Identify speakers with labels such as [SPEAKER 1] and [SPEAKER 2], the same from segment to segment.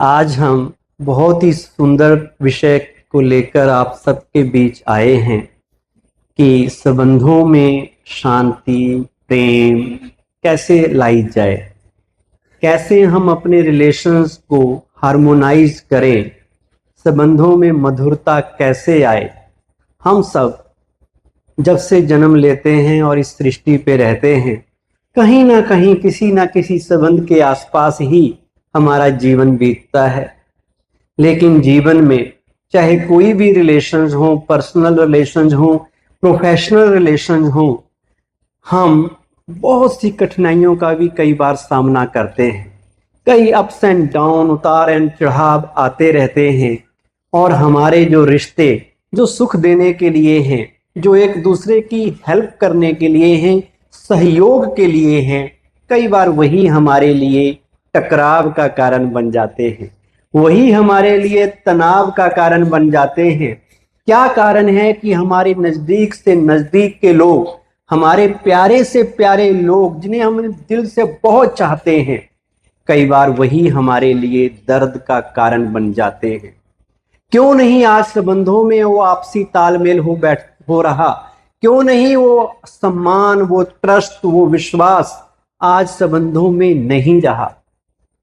[SPEAKER 1] आज हम बहुत ही सुंदर विषय को लेकर आप सबके बीच आए हैं कि संबंधों में शांति, प्रेम कैसे लाई जाए, कैसे हम अपने रिलेशंस को हार्मोनाइज करें, संबंधों में मधुरता कैसे आए। हम सब जब से जन्म लेते हैं और इस सृष्टि पे रहते हैं, कहीं ना कहीं किसी ना किसी संबंध के आसपास ही हमारा जीवन बीतता है। लेकिन जीवन में चाहे कोई भी रिलेशंस हो, पर्सनल रिलेशंस हो, प्रोफेशनल रिलेशंस हो, हम बहुत सी कठिनाइयों का भी कई बार सामना करते हैं। कई अप्स एंड डाउन, उतार एंड चढ़ाव आते रहते हैं। और हमारे जो रिश्ते जो सुख देने के लिए हैं, जो एक दूसरे की हेल्प करने के लिए हैं, सहयोग के लिए हैं, कई बार वही हमारे लिए टकराव का कारण बन जाते हैं, वही हमारे लिए तनाव का कारण बन जाते हैं। क्या कारण है कि हमारे नजदीक से नजदीक के लोग, हमारे प्यारे से प्यारे लोग जिन्हें हम दिल से बहुत चाहते हैं, कई बार वही हमारे लिए दर्द का कारण बन जाते हैं। क्यों नहीं आज संबंधों में वो आपसी तालमेल हो रहा? क्यों नहीं वो सम्मान, वो ट्रस्ट, वो विश्वास आज संबंधों में नहीं रहा?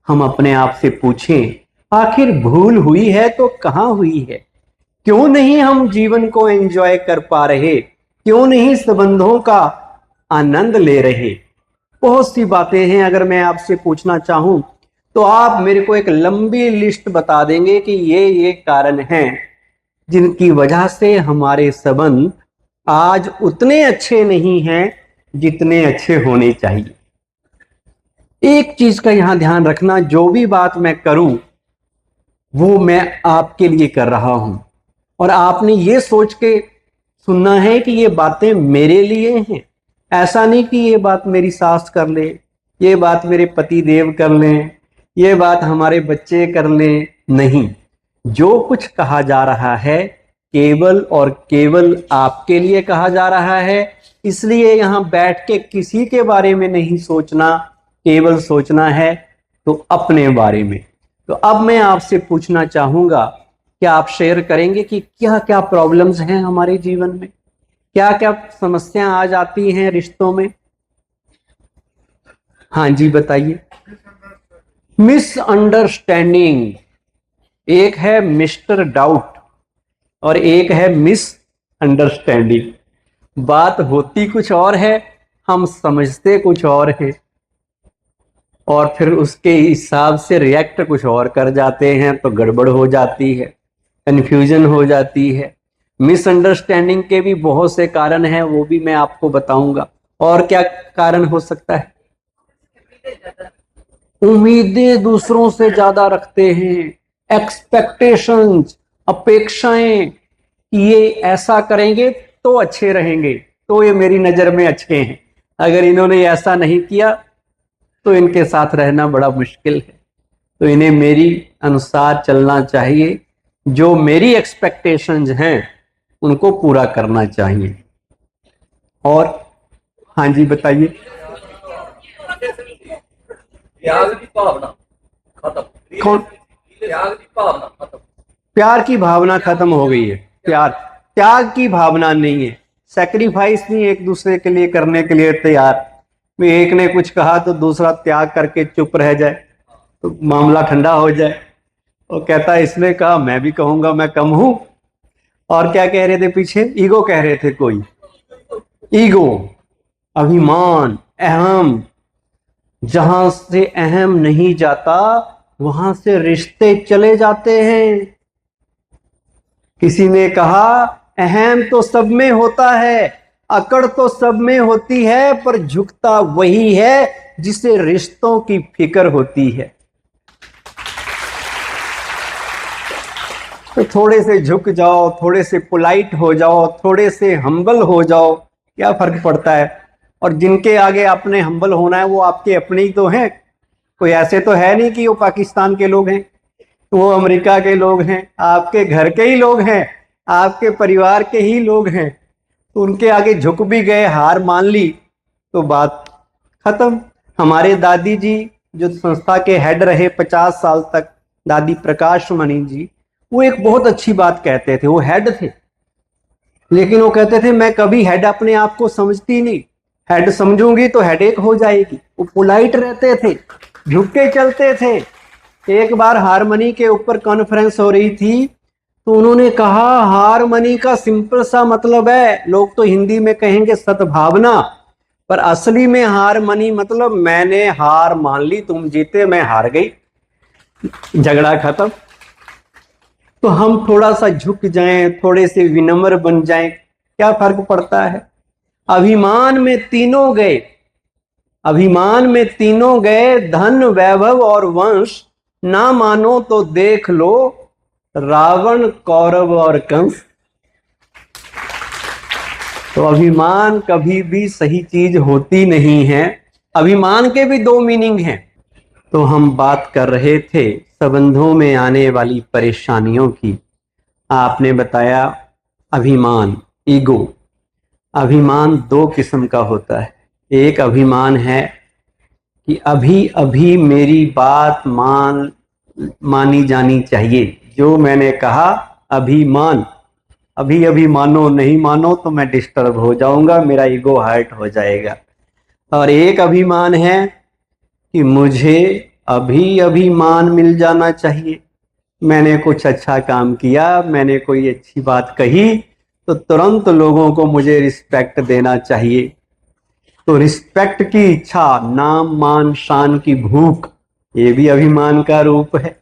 [SPEAKER 1] हम अपने आप से पूछें, आखिर भूल हुई है तो कहां हुई है? क्यों नहीं हम जीवन को एंजॉय कर पा रहे? क्यों नहीं संबंधों का आनंद ले रहे? बहुत सी बातें हैं। अगर मैं आपसे पूछना चाहूं तो आप मेरे को एक लंबी लिस्ट बता देंगे कि ये कारण हैं जिनकी वजह से हमारे संबंध आज उतने अच्छे नहीं हैं जितने अच्छे होने चाहिए। एक चीज का यहां ध्यान रखना, जो भी बात मैं करूं वो मैं आपके लिए कर रहा हूं, और आपने ये सोच के सुनना है कि ये बातें मेरे लिए हैं। ऐसा नहीं कि ये बात मेरी सास कर ले, ये बात मेरे पति देव कर लें, ये बात हमारे बच्चे कर लें। नहीं, जो कुछ कहा जा रहा है केवल और केवल आपके लिए कहा जा रहा है। इसलिए यहां बैठ के किसी के बारे में नहीं सोचना, केवल सोचना है तो अपने बारे में। तो अब मैं आपसे पूछना चाहूंगा, क्या आप शेयर करेंगे कि क्या क्या प्रॉब्लम्स हैं हमारे जीवन में, क्या क्या समस्याएं आ जाती हैं रिश्तों में? हाँ जी, बताइए। मिसअंडरस्टैंडिंग, एक है मिस्टर डाउट और एक है मिस अंडरस्टैंडिंग। बात होती कुछ और है, हम समझते कुछ और है, और फिर उसके हिसाब से रिएक्ट कुछ और कर जाते हैं, तो गड़बड़ हो जाती है, कंफ्यूजन हो जाती है। मिसअंडरस्टैंडिंग के भी बहुत से कारण हैं, वो भी मैं आपको बताऊंगा। और क्या कारण हो सकता है? उम्मीदें दूसरों से ज्यादा रखते हैं, एक्सपेक्टेशंस, अपेक्षाएं कि ये ऐसा करेंगे तो अच्छे रहेंगे, तो ये मेरी नजर में अच्छे हैं, अगर इन्होंने ऐसा नहीं किया तो इनके साथ रहना बड़ा मुश्किल है, तो इन्हें मेरी अनुसार चलना चाहिए, जो मेरी एक्सपेक्टेशंस हैं उनको पूरा करना चाहिए। और हाँ जी, बताइए।
[SPEAKER 2] त्याग की भावना खत्म।
[SPEAKER 1] कौन?
[SPEAKER 2] त्याग की भावना खत्म।
[SPEAKER 1] प्यार की भावना खत्म हो गई है। प्यार, त्याग की भावना नहीं है, सेक्रीफाइस नहीं एक दूसरे के लिए करने के लिए तैयार। एक ने कुछ कहा तो दूसरा त्याग करके चुप रह जाए तो मामला ठंडा हो जाए। वो कहता है इसने कहा, मैं भी कहूंगा मैं कम हूं। और क्या कह रहे थे पीछे? ईगो कह रहे थे कोई। ईगो, अभिमान, अहम। जहां से अहम नहीं जाता वहां से रिश्ते चले जाते हैं। किसी ने कहा, अहम तो सब में होता है, अकड़ तो सब में होती है, पर झुकता वही है जिसे रिश्तों की फिक्र होती है। तो थोड़े से झुक जाओ, थोड़े से पोलाइट हो जाओ, थोड़े से हम्बल हो जाओ, क्या फर्क पड़ता है? और जिनके आगे आपने हम्बल होना है वो आपके अपने ही तो हैं, कोई ऐसे तो है नहीं कि वो पाकिस्तान के लोग हैं, वो अमेरिका के लोग हैं, आपके घर के ही लोग हैं, आपके परिवार के ही लोग हैं। तो उनके आगे झुक भी गए, हार मान ली तो बात खत्म। हमारे दादी जी जो संस्था के हेड रहे 50 साल तक, दादी प्रकाश मणि जी, वो एक बहुत अच्छी बात कहते थे। वो हेड थे, लेकिन वो कहते थे मैं कभी हेड अपने आप को समझती नहीं, हेड समझूंगी तो हेडेक हो जाएगी। वो पोलाइट रहते थे, झुक के चलते थे। एक बार हारमनी के ऊपर कॉन्फ्रेंस हो रही थी, तो उन्होंने कहा हारमनी का सिंपल सा मतलब है, लोग तो हिंदी में कहेंगे सद्भावना, पर असली में हारमनी मतलब मैंने हार मान ली, तुम जीते मैं हार गई, झगड़ा खत्म। तो हम थोड़ा सा झुक जाएं, थोड़े से विनम्र बन जाएं, क्या फर्क पड़ता है। अभिमान में तीनों गए, अभिमान में तीनों गए, धन वैभव और वंश, ना मानो तो देख लो रावण कौरव और कंस। तो अभिमान कभी भी सही चीज होती नहीं है। अभिमान के भी दो मीनिंग हैं। तो हम बात कर रहे थे संबंधों में आने वाली परेशानियों की। आपने बताया अभिमान, ईगो। अभिमान दो किस्म का होता है। एक अभिमान है कि अभी अभी मेरी बात मानी जानी चाहिए, जो मैंने कहा अभिमान, अभी अभी मानो, नहीं मानो तो मैं डिस्टर्ब हो जाऊंगा, मेरा ईगो हर्ट हो जाएगा। और एक अभिमान है कि मुझे अभी अभी मान मिल जाना चाहिए, मैंने कुछ अच्छा काम किया, मैंने कोई अच्छी बात कही तो तुरंत लोगों को मुझे रिस्पेक्ट देना चाहिए। तो रिस्पेक्ट की इच्छा, नाम मान शान की भूख, ये भी अभिमान का रूप है।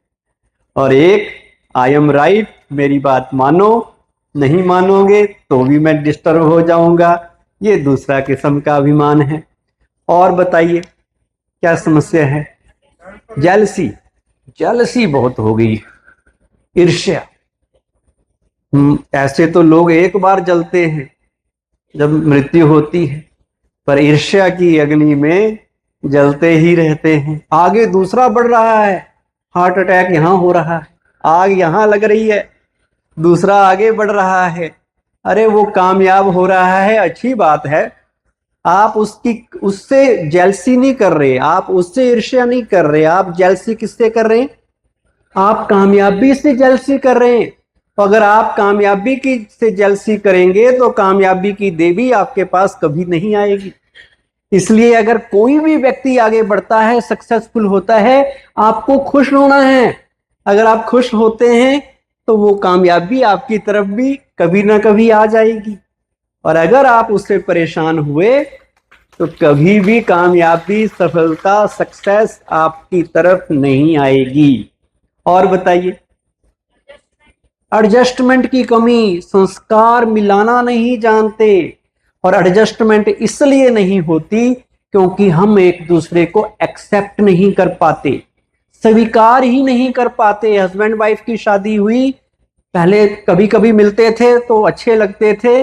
[SPEAKER 1] और एक आई एम राइट, मेरी बात मानो, नहीं मानोगे तो भी मैं डिस्टर्ब हो जाऊंगा, ये दूसरा किस्म का अभिमान है। और बताइए क्या समस्या है। जेलसी, जेलसी बहुत हो गई, ईर्ष्या। ऐसे तो लोग एक बार जलते हैं जब मृत्यु होती है, पर ईर्ष्या की अग्नि में जलते ही रहते हैं। आगे दूसरा बढ़ रहा है, हार्ट अटैक यहां हो रहा है, आग यहां लग रही है, दूसरा आगे बढ़ रहा है, अरे वो कामयाब हो रहा है, अच्छी बात है। आप उससे जेलसी नहीं कर रहे, आप उससे ईर्ष्या नहीं कर रहे, आप जेलसी किससे कर रहे हैं, आप कामयाबी से जेलसी कर रहे हैं। तो अगर आप कामयाबी की से जेलसी करेंगे तो कामयाबी की देवी आपके पास कभी नहीं आएगी। इसलिए अगर कोई भी व्यक्ति आगे बढ़ता है, सक्सेसफुल होता है, आपको खुश होना है। अगर आप खुश होते हैं तो वो कामयाबी आपकी तरफ भी कभी ना कभी आ जाएगी। और अगर आप उससे परेशान हुए तो कभी भी कामयाबी, सफलता, सक्सेस आपकी तरफ नहीं आएगी। और बताइए। एडजस्टमेंट की कमी, संस्कार मिलाना नहीं जानते। और एडजस्टमेंट इसलिए नहीं होती क्योंकि हम एक दूसरे को एक्सेप्ट नहीं कर पाते, स्वीकार ही नहीं कर पाते। हस्बैंड वाइफ की शादी हुई, पहले कभी कभी मिलते थे तो अच्छे लगते थे,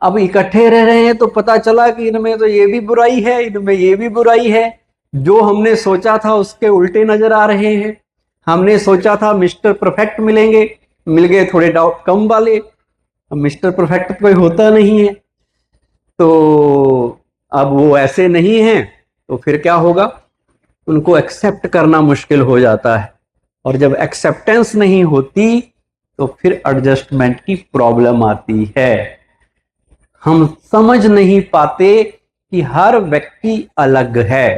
[SPEAKER 1] अब इकट्ठे रह रहे हैं तो पता चला कि इनमें तो ये भी बुराई है, इनमें ये भी बुराई है। जो हमने सोचा था उसके उल्टे नजर आ रहे हैं। हमने सोचा था मिस्टर परफेक्ट मिलेंगे, मिल गए थोड़े डाउट कम वाले। अब मिस्टर परफेक्ट कोई होता नहीं है, तो अब वो ऐसे नहीं हैं, तो फिर क्या होगा, उनको एक्सेप्ट करना मुश्किल हो जाता है। और जब एक्सेप्टेंस नहीं होती तो फिर एडजस्टमेंट की प्रॉब्लम आती है। हम समझ नहीं पाते कि हर व्यक्ति अलग है।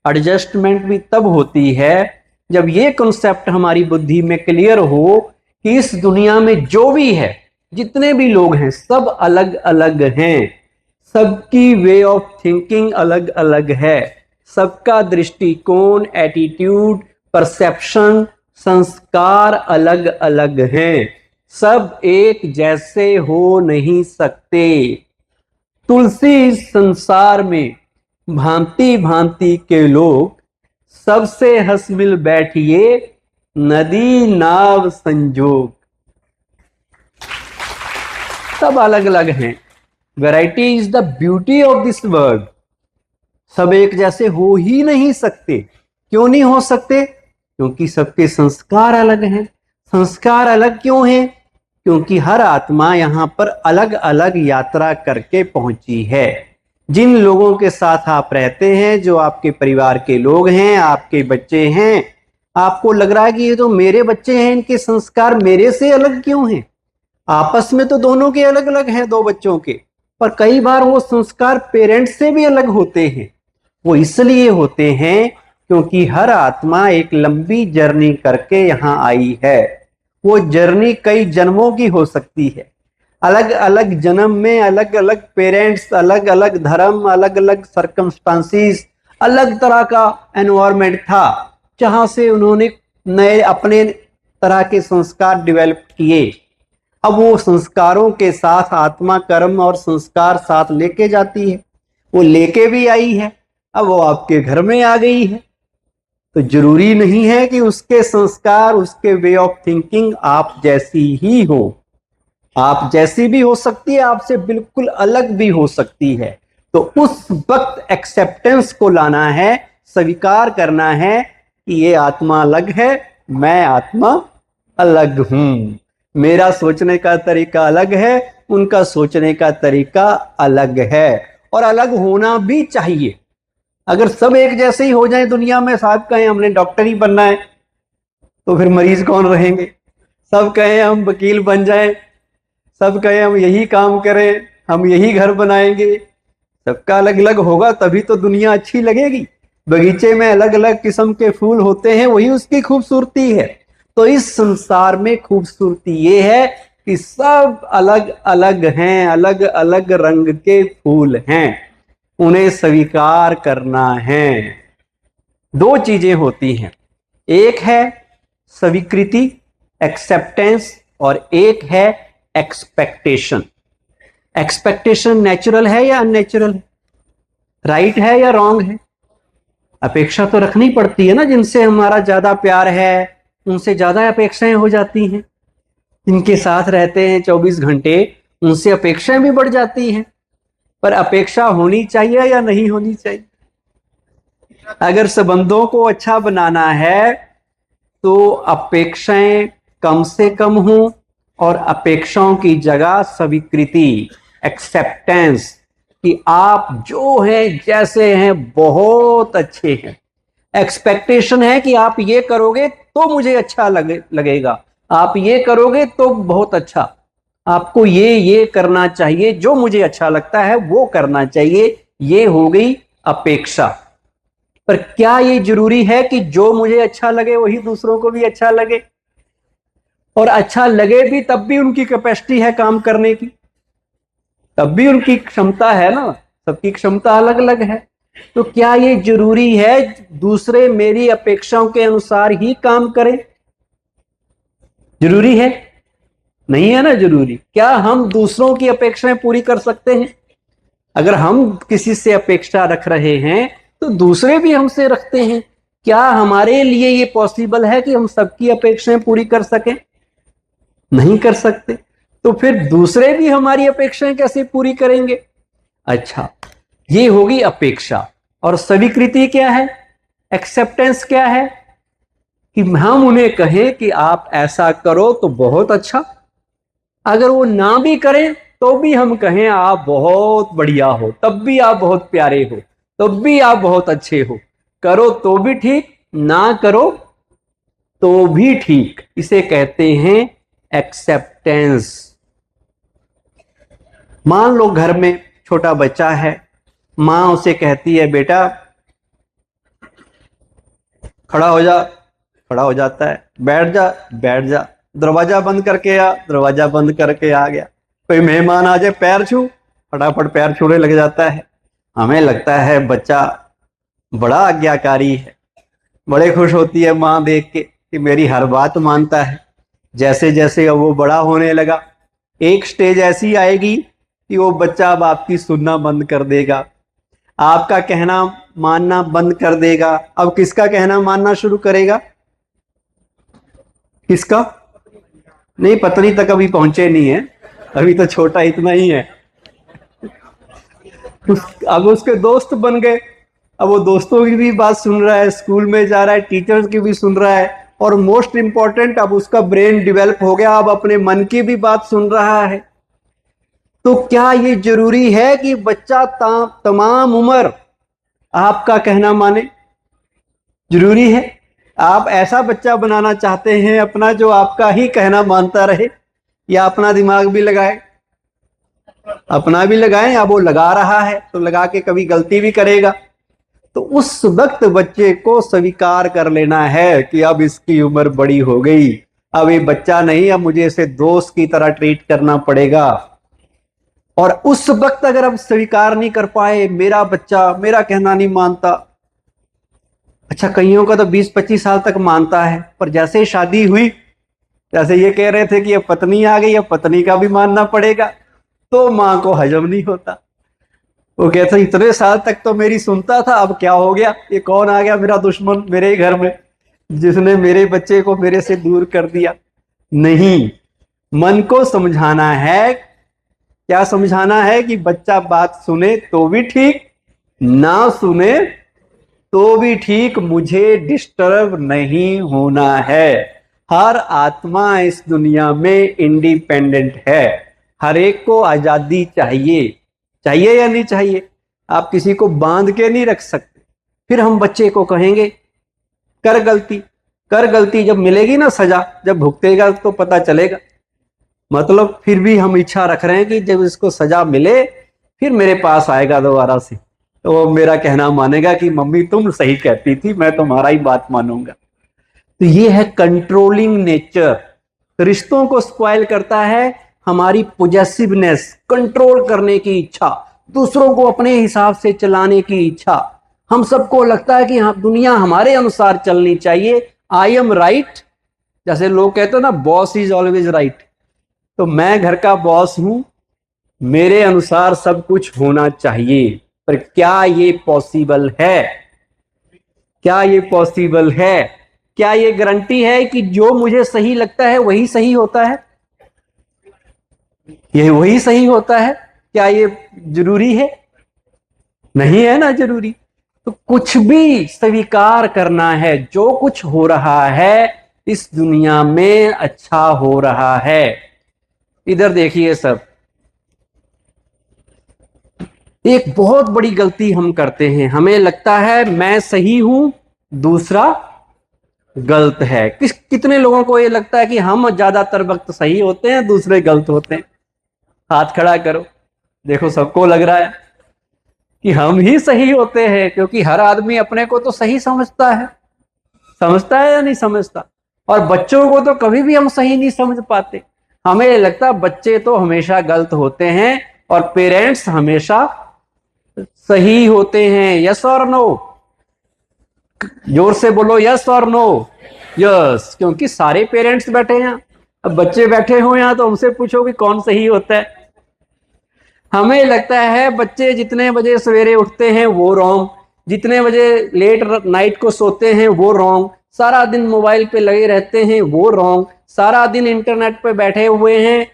[SPEAKER 1] एडजस्टमेंट भी तब होती है जब ये कॉन्सेप्ट हमारी बुद्धि में क्लियर हो कि इस दुनिया में जो भी है, जितने भी लोग हैं, सब अलग अलग हैं, सबकी वे ऑफ थिंकिंग अलग अलग है, सबका दृष्टिकोण, एटीट्यूड, परसेप्शन, संस्कार अलग अलग हैं, सब एक जैसे हो नहीं सकते। तुलसी इस संसार में भांति भांति के लोग, सबसे हंस मिल बैठिए नदी नाव संजोग। सब अलग अलग हैं। Variety is the beauty of this world. सब एक जैसे हो ही नहीं सकते। क्यों नहीं हो सकते? क्योंकि सबके संस्कार अलग हैं। संस्कार अलग क्यों हैं? क्योंकि हर आत्मा यहां पर अलग अलग यात्रा करके पहुंची है। जिन लोगों के साथ आप रहते हैं, जो आपके परिवार के लोग हैं, आपके बच्चे हैं, आपको लग रहा है कि ये तो मेरे बच्चे हैं, इनके संस्कार मेरे से अलग क्यों हैं? आपस में तो दोनों के अलग अलग हैं, दो बच्चों के, पर कई बार वो संस्कार पेरेंट्स से भी अलग होते हैं। वो इसलिए होते हैं क्योंकि हर आत्मा एक लंबी जर्नी करके यहाँ आई है। वो जर्नी कई जन्मों की हो सकती है। अलग अलग जन्म में अलग अलग पेरेंट्स, अलग अलग धर्म, अलग अलग सर्कमस्टांसिस, अलग तरह का एनवायरमेंट था जहां से उन्होंने नए अपने तरह के संस्कार डेवलप किए। अब वो संस्कारों के साथ आत्मा कर्म और संस्कार साथ लेके जाती है। वो लेके भी आई है, अब वो आपके घर में आ गई है। तो जरूरी नहीं है कि उसके संस्कार, उसके वे ऑफ थिंकिंग आप जैसी ही हो। आप जैसी भी हो सकती है, आपसे बिल्कुल अलग भी हो सकती है। तो उस वक्त एक्सेप्टेंस को लाना है, स्वीकार करना है कि ये आत्मा अलग है, मैं आत्मा अलग हूं। मेरा सोचने का तरीका अलग है, उनका सोचने का तरीका अलग है, और अलग होना भी चाहिए। अगर सब एक जैसे ही हो जाए दुनिया में, साहब कहें हमने डॉक्टर ही बनना है, तो फिर मरीज कौन रहेंगे? सब कहें हम वकील बन जाएं, सब कहें हम यही काम करें, हम यही घर बनाएंगे, सबका अलग अलग होगा तभी तो दुनिया अच्छी लगेगी। बगीचे में अलग अलग किस्म के फूल होते हैं, वही उसकी खूबसूरती है। तो इस संसार में खूबसूरती ये है कि सब अलग अलग हैं, अलग अलग रंग के फूल हैं, उन्हें स्वीकार करना है। दो चीजें होती हैं, एक है स्वीकृति, एक्सेप्टेंस, और एक है एक्सपेक्टेशन। एक्सपेक्टेशन नेचुरल है या अननेचुरल है? राइट है या रॉन्ग है? अपेक्षा तो रखनी पड़ती है ना। जिनसे हमारा ज्यादा प्यार है उनसे ज्यादा अपेक्षाएं हो जाती हैं। जिनके साथ रहते हैं 24 घंटे, उनसे अपेक्षाएं भी बढ़ जाती हैं। पर अपेक्षा होनी चाहिए या नहीं होनी चाहिए? अगर संबंधों को अच्छा बनाना है तो अपेक्षाएं कम से कम हों, और अपेक्षाओं की जगह स्वीकृति, एक्सेप्टेंस, कि आप जो हैं जैसे हैं बहुत अच्छे हैं। एक्सपेक्टेशन है कि आप ये करोगे तो मुझे अच्छा लगेगा, आप ये करोगे तो बहुत अच्छा, आपको ये करना चाहिए, जो मुझे अच्छा लगता है वो करना चाहिए। ये हो गई अपेक्षा। पर क्या ये जरूरी है कि जो मुझे अच्छा लगे वही दूसरों को भी अच्छा लगे? और अच्छा लगे भी तब भी उनकी कैपेसिटी है काम करने की, तब भी उनकी क्षमता है ना। सबकी क्षमता अलग अलग है। तो क्या ये जरूरी है दूसरे मेरी अपेक्षाओं के अनुसार ही काम करें? जरूरी है? नहीं है ना जरूरी। क्या हम दूसरों की अपेक्षाएं पूरी कर सकते हैं? अगर हम किसी से अपेक्षा रख रहे हैं तो दूसरे भी हमसे रखते हैं। क्या हमारे लिए ये पॉसिबल है कि हम सबकी अपेक्षाएं पूरी कर सकें? नहीं कर सकते। तो फिर दूसरे भी हमारी अपेक्षाएं कैसे पूरी करेंगे? अच्छा, ये होगी अपेक्षा। और स्वीकृति क्या है? एक्सेप्टेंस क्या है? कि हम उन्हें कहें कि आप ऐसा करो तो बहुत अच्छा। अगर वो ना भी करें तो भी हम कहें आप बहुत बढ़िया हो, तब भी आप बहुत प्यारे हो, तब भी आप बहुत अच्छे हो। करो तो भी ठीक, ना करो तो भी ठीक। इसे कहते हैं एक्सेप्टेंस। मान लो घर में छोटा बच्चा है, मां उसे कहती है बेटा खड़ा हो जा, खड़ा हो जाता है, बैठ जा, बैठ जा, दरवाजा बंद करके आ, दरवाजा बंद करके आ गया। कोई मेहमान आ जाए पैर छू, फटाफट पैर छूने लग जाता है। हमें लगता है बच्चा बड़ा आज्ञाकारी है, बड़े खुश होती है मां देख के कि मेरी हर बात मानता है। जैसे जैसे वो बड़ा होने लगा, एक स्टेज ऐसी आएगी कि वो बच्चा अब आपकी सुनना बंद कर देगा, आपका कहना मानना बंद कर देगा। अब किसका कहना मानना शुरू करेगा? किसका? नहीं, पत्नी तक अभी पहुंचे नहीं है, अभी तो छोटा इतना ही है। अब उसके दोस्त बन गए, अब वो दोस्तों की भी बात सुन रहा है, स्कूल में जा रहा है, टीचर्स की भी सुन रहा है, और मोस्ट इंपॉर्टेंट अब उसका ब्रेन डेवलप हो गया, अब अपने मन की भी बात सुन रहा है। तो क्या ये जरूरी है कि बच्चा तमाम उम्र आपका कहना माने? जरूरी है? आप ऐसा बच्चा बनाना चाहते हैं अपना जो आपका ही कहना मानता रहे, या अपना दिमाग भी लगाए? अपना भी लगाए, या वो लगा रहा है तो लगा के कभी गलती भी करेगा। तो उस वक्त बच्चे को स्वीकार कर लेना है कि अब इसकी उम्र बड़ी हो गई, अब ये बच्चा नहीं, अब मुझे इसे दोस्त की तरह ट्रीट करना पड़ेगा। और उस वक्त अगर हम स्वीकार नहीं कर पाए, मेरा बच्चा मेरा कहना नहीं मानता, अच्छा कईयों का तो 20-25 साल तक मानता है, पर जैसे ही शादी हुई, जैसे ये कह रहे थे कि अब पत्नी आ गई, अब पत्नी का भी मानना पड़ेगा, तो मां को हजम नहीं होता। वो कहते इतने साल तक तो मेरी सुनता था, अब क्या हो गया, ये कौन आ गया मेरा दुश्मन मेरे ही घर में, जिसने मेरे बच्चे को मेरे से दूर कर दिया। नहीं, मन को समझाना है। क्या समझाना है? कि बच्चा बात सुने तो भी ठीक, ना सुने तो भी ठीक, मुझे डिस्टर्ब नहीं होना है। हर आत्मा इस दुनिया में इंडिपेंडेंट है, हर एक को आजादी चाहिए। चाहिए या नहीं चाहिए? आप किसी को बांध के नहीं रख सकते। फिर हम बच्चे को कहेंगे कर गलती, कर गलती, जब मिलेगी ना सजा, जब भुगतेगा तो पता चलेगा। मतलब फिर भी हम इच्छा रख रहे हैं कि जब इसको सजा मिले फिर मेरे पास आएगा दोबारा से, तो वो मेरा कहना मानेगा कि मम्मी तुम सही कहती थी, मैं तुम्हारा ही बात मानूंगा। तो ये है कंट्रोलिंग नेचर, रिश्तों को स्पॉइल करता है हमारी पोजेसिवनेस, कंट्रोल करने की इच्छा, दूसरों को अपने हिसाब से चलाने की इच्छा। हम सबको लगता है कि दुनिया हमारे अनुसार चलनी चाहिए, आई एम राइट। जैसे लोग कहते हैं ना, बॉस इज ऑलवेज राइट, तो मैं घर का बॉस हूं, मेरे अनुसार सब कुछ होना चाहिए। पर क्या ये पॉसिबल है? क्या ये पॉसिबल है? क्या ये गारंटी है कि जो मुझे सही लगता है वही सही होता है? ये वही सही होता है? क्या ये जरूरी है? नहीं है ना जरूरी। तो कुछ भी स्वीकार करना है, जो कुछ हो रहा है इस दुनिया में अच्छा हो रहा है। इधर देखिए सब, एक बहुत बड़ी गलती हम करते हैं, हमें लगता है मैं सही हूं, दूसरा गलत है। कितने लोगों को ये लगता है कि हम ज्यादातर वक्त सही होते हैं, दूसरे गलत होते हैं? हाथ खड़ा करो, देखो सबको लग रहा है कि हम ही सही होते हैं, क्योंकि हर आदमी अपने को तो सही समझता है या नहीं समझता? और बच्चों को तो कभी भी हम सही नहीं समझ पाते। हमें लगता है बच्चे तो हमेशा गलत होते हैं और पेरेंट्स हमेशा सही होते हैं। यस और नो? जोर से बोलो, यस और नो? यस, क्योंकि सारे पेरेंट्स बैठे हैं। अब बच्चे बैठे हो यहाँ तो हमसे पूछो कि कौन सही होता है। हमें लगता है बच्चे जितने बजे सवेरे उठते हैं वो रॉन्ग, जितने बजे लेट नाइट को सोते हैं वो रॉन्ग, सारा दिन मोबाइल पे लगे रहते हैं वो रॉन्ग, सारा दिन इंटरनेट पे बैठे हुए हैं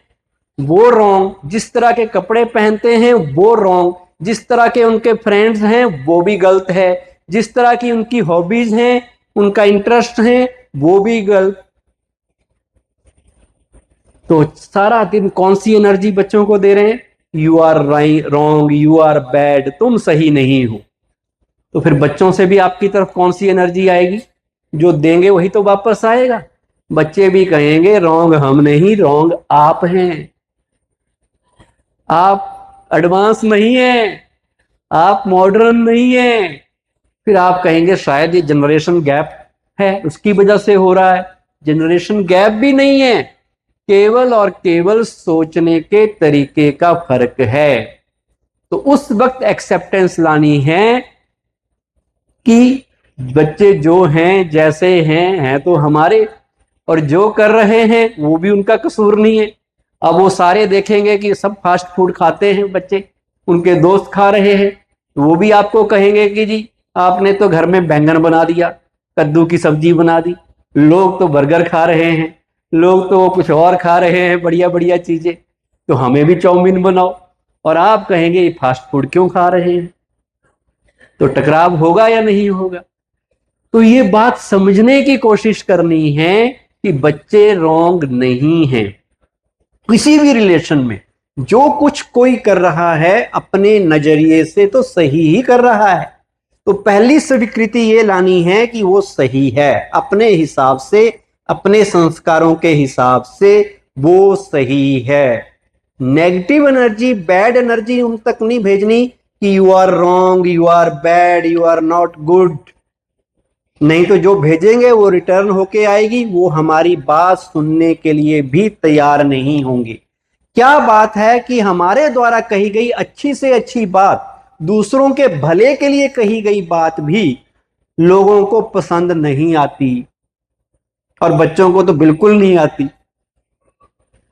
[SPEAKER 1] वो रॉन्ग, जिस तरह के कपड़े पहनते हैं वो रॉन्ग, जिस तरह के उनके फ्रेंड्स हैं वो भी गलत है, जिस तरह की उनकी हॉबीज हैं, उनका इंटरेस्ट है, वो भी गलत। तो सारा दिन कौन सी एनर्जी बच्चों को दे रहे हैं? You are wrong, you are bad, तुम सही नहीं हो। तो फिर बच्चों से भी आपकी तरफ कौन सी एनर्जी आएगी? जो देंगे वही तो वापस आएगा। बच्चे भी कहेंगे रॉन्ग हम नहीं, रॉन्ग आप हैं, आप एडवांस नहीं है, आप मॉडर्न नहीं है। फिर आप कहेंगे शायद ये जनरेशन गैप है, उसकी वजह से हो रहा है। जनरेशन गैप भी नहीं है, केवल और केवल सोचने के तरीके का फर्क है। तो उस वक्त एक्सेप्टेंस लानी है कि बच्चे जो हैं जैसे हैं तो हमारे, और जो कर रहे हैं वो भी उनका कसूर नहीं है। अब वो सारे देखेंगे कि सब फास्ट फूड खाते हैं बच्चे, उनके दोस्त खा रहे हैं, तो वो भी आपको कहेंगे कि जी आपने तो घर में बैंगन बना दिया, कद्दू की सब्जी बना दी, लोग तो बर्गर खा रहे हैं, लोग तो कुछ और खा रहे हैं बढ़िया बढ़िया चीजें, तो हमें भी चाउमीन बनाओ। और आप कहेंगे ये फास्ट फूड क्यों खा रहे हैं? तो टकराव होगा या नहीं होगा? तो ये बात समझने की कोशिश करनी है कि बच्चे रॉन्ग नहीं हैं। किसी भी रिलेशन में जो कुछ कोई कर रहा है अपने नजरिए से तो सही ही कर रहा है। तो पहली स्वीकृति ये लानी है कि वो सही है, अपने हिसाब से, अपने संस्कारों के हिसाब से वो सही है। नेगेटिव एनर्जी, बैड एनर्जी उन तक नहीं भेजनी कि you are wrong, you are bad, you are not good. नहीं तो जो भेजेंगे वो रिटर्न होके आएगी, वो हमारी बात सुनने के लिए भी तैयार नहीं होंगे। क्या बात है कि हमारे द्वारा कही गई अच्छी से अच्छी बात, दूसरों के भले के लिए कही गई बात भी लोगों को पसंद नहीं आती, और बच्चों को तो बिल्कुल नहीं आती।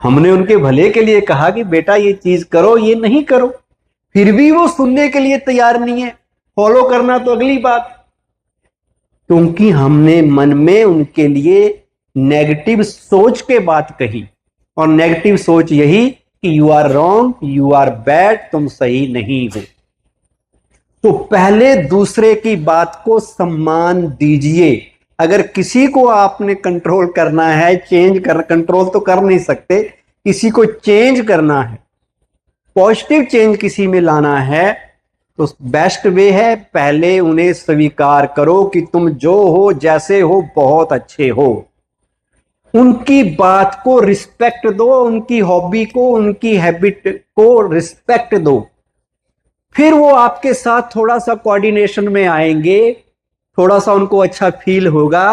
[SPEAKER 1] हमने उनके भले के लिए कहा कि बेटा ये चीज करो, ये नहीं करो, फिर भी वो सुनने के लिए तैयार नहीं है। फॉलो करना तो अगली बात, क्योंकि हमने मन में उनके लिए नेगेटिव सोच के बात कही, और नेगेटिव सोच यही कि you are wrong, you are bad, तुम सही नहीं हो। तो पहले दूसरे की बात को सम्मान दीजिए। अगर किसी को आपने कंट्रोल करना है, कंट्रोल तो कर नहीं सकते, किसी को चेंज करना है, पॉजिटिव चेंज किसी में लाना है, तो बेस्ट वे है पहले उन्हें स्वीकार करो कि तुम जो हो, जैसे हो, बहुत अच्छे हो। उनकी बात को रिस्पेक्ट दो, उनकी हॉबी को, उनकी हैबिट को रिस्पेक्ट दो। फिर वो आपके साथ थोड़ा सा कोऑर्डिनेशन में आएंगे, थोड़ा सा उनको अच्छा फील होगा।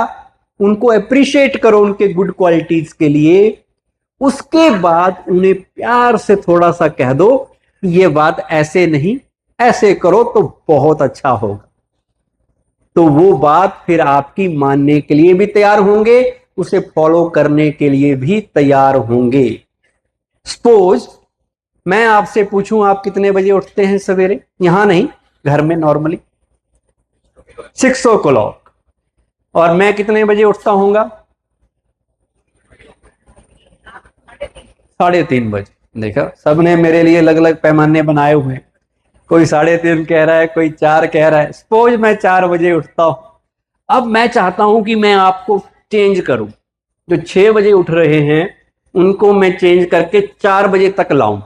[SPEAKER 1] उनको अप्रिशिएट करो उनके गुड क्वालिटीज के लिए। उसके बाद उन्हें प्यार से थोड़ा सा कह दो ये बात ऐसे नहीं, ऐसे करो तो बहुत अच्छा होगा। तो वो बात फिर आपकी मानने के लिए भी तैयार होंगे, उसे फॉलो करने के लिए भी तैयार होंगे। सपोज मैं आपसे पूछूं आप कितने बजे उठते हैं सवेरे? यहां नहीं, घर में नॉर्मली 6 o'clock। और मैं कितने बजे उठता होऊंगा? 3:30 बजे। देखा, सबने मेरे लिए अलग अलग पैमाने बनाए हुए हैं। कोई 3:30 कह रहा है, कोई 4 कह रहा है। सपोज मैं 4 बजे उठता हूं। अब मैं चाहता हूं कि मैं आपको चेंज करूं। जो 6 बजे उठ रहे हैं उनको मैं चेंज करके 4 बजे तक लाऊं।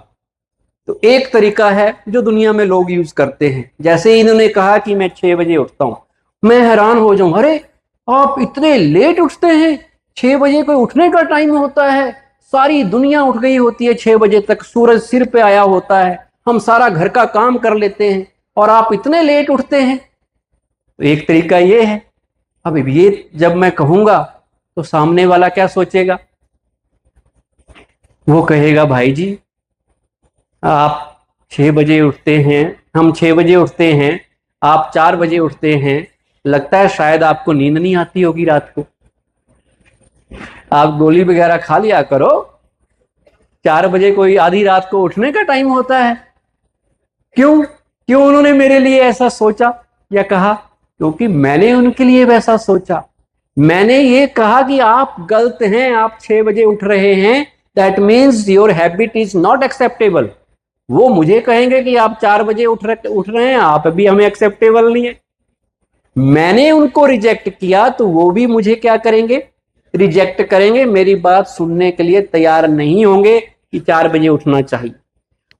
[SPEAKER 1] तो एक तरीका है जो दुनिया में लोग यूज करते हैं। जैसे ही इन्होंने कहा कि मैं 6 बजे उठता हूं, मैं हैरान हो जाऊं, अरे आप इतने लेट उठते हैं? 6 बजे कोई उठने का टाइम होता है? सारी दुनिया उठ गई होती है 6 बजे तक, सूरज सिर पे आया होता है, हम सारा घर का काम कर लेते हैं, और आप इतने लेट उठते हैं। तो एक तरीका ये है। अब ये जब मैं कहूंगा तो सामने वाला क्या सोचेगा? वो कहेगा भाई जी आप 6 बजे उठते हैं, हम 6 बजे उठते हैं, आप 4 बजे उठते हैं, लगता है शायद आपको नींद नहीं आती होगी रात को, आप गोली वगैरह खा लिया करो। 4 बजे कोई आधी रात को उठने का टाइम होता है? क्यों क्यों उन्होंने मेरे लिए ऐसा सोचा या कहा? क्योंकि मैंने उनके लिए वैसा सोचा। मैंने ये कहा कि आप गलत हैं, आप 6 बजे उठ रहे हैं, that means your habit is not acceptable. वो मुझे कहेंगे कि आप 4 बजे उठ रहे हैं, आप अभी हमें एक्सेप्टेबल नहीं है। मैंने उनको रिजेक्ट किया तो वो भी मुझे क्या करेंगे? रिजेक्ट करेंगे, मेरी बात सुनने के लिए तैयार नहीं होंगे कि 4 बजे उठना चाहिए।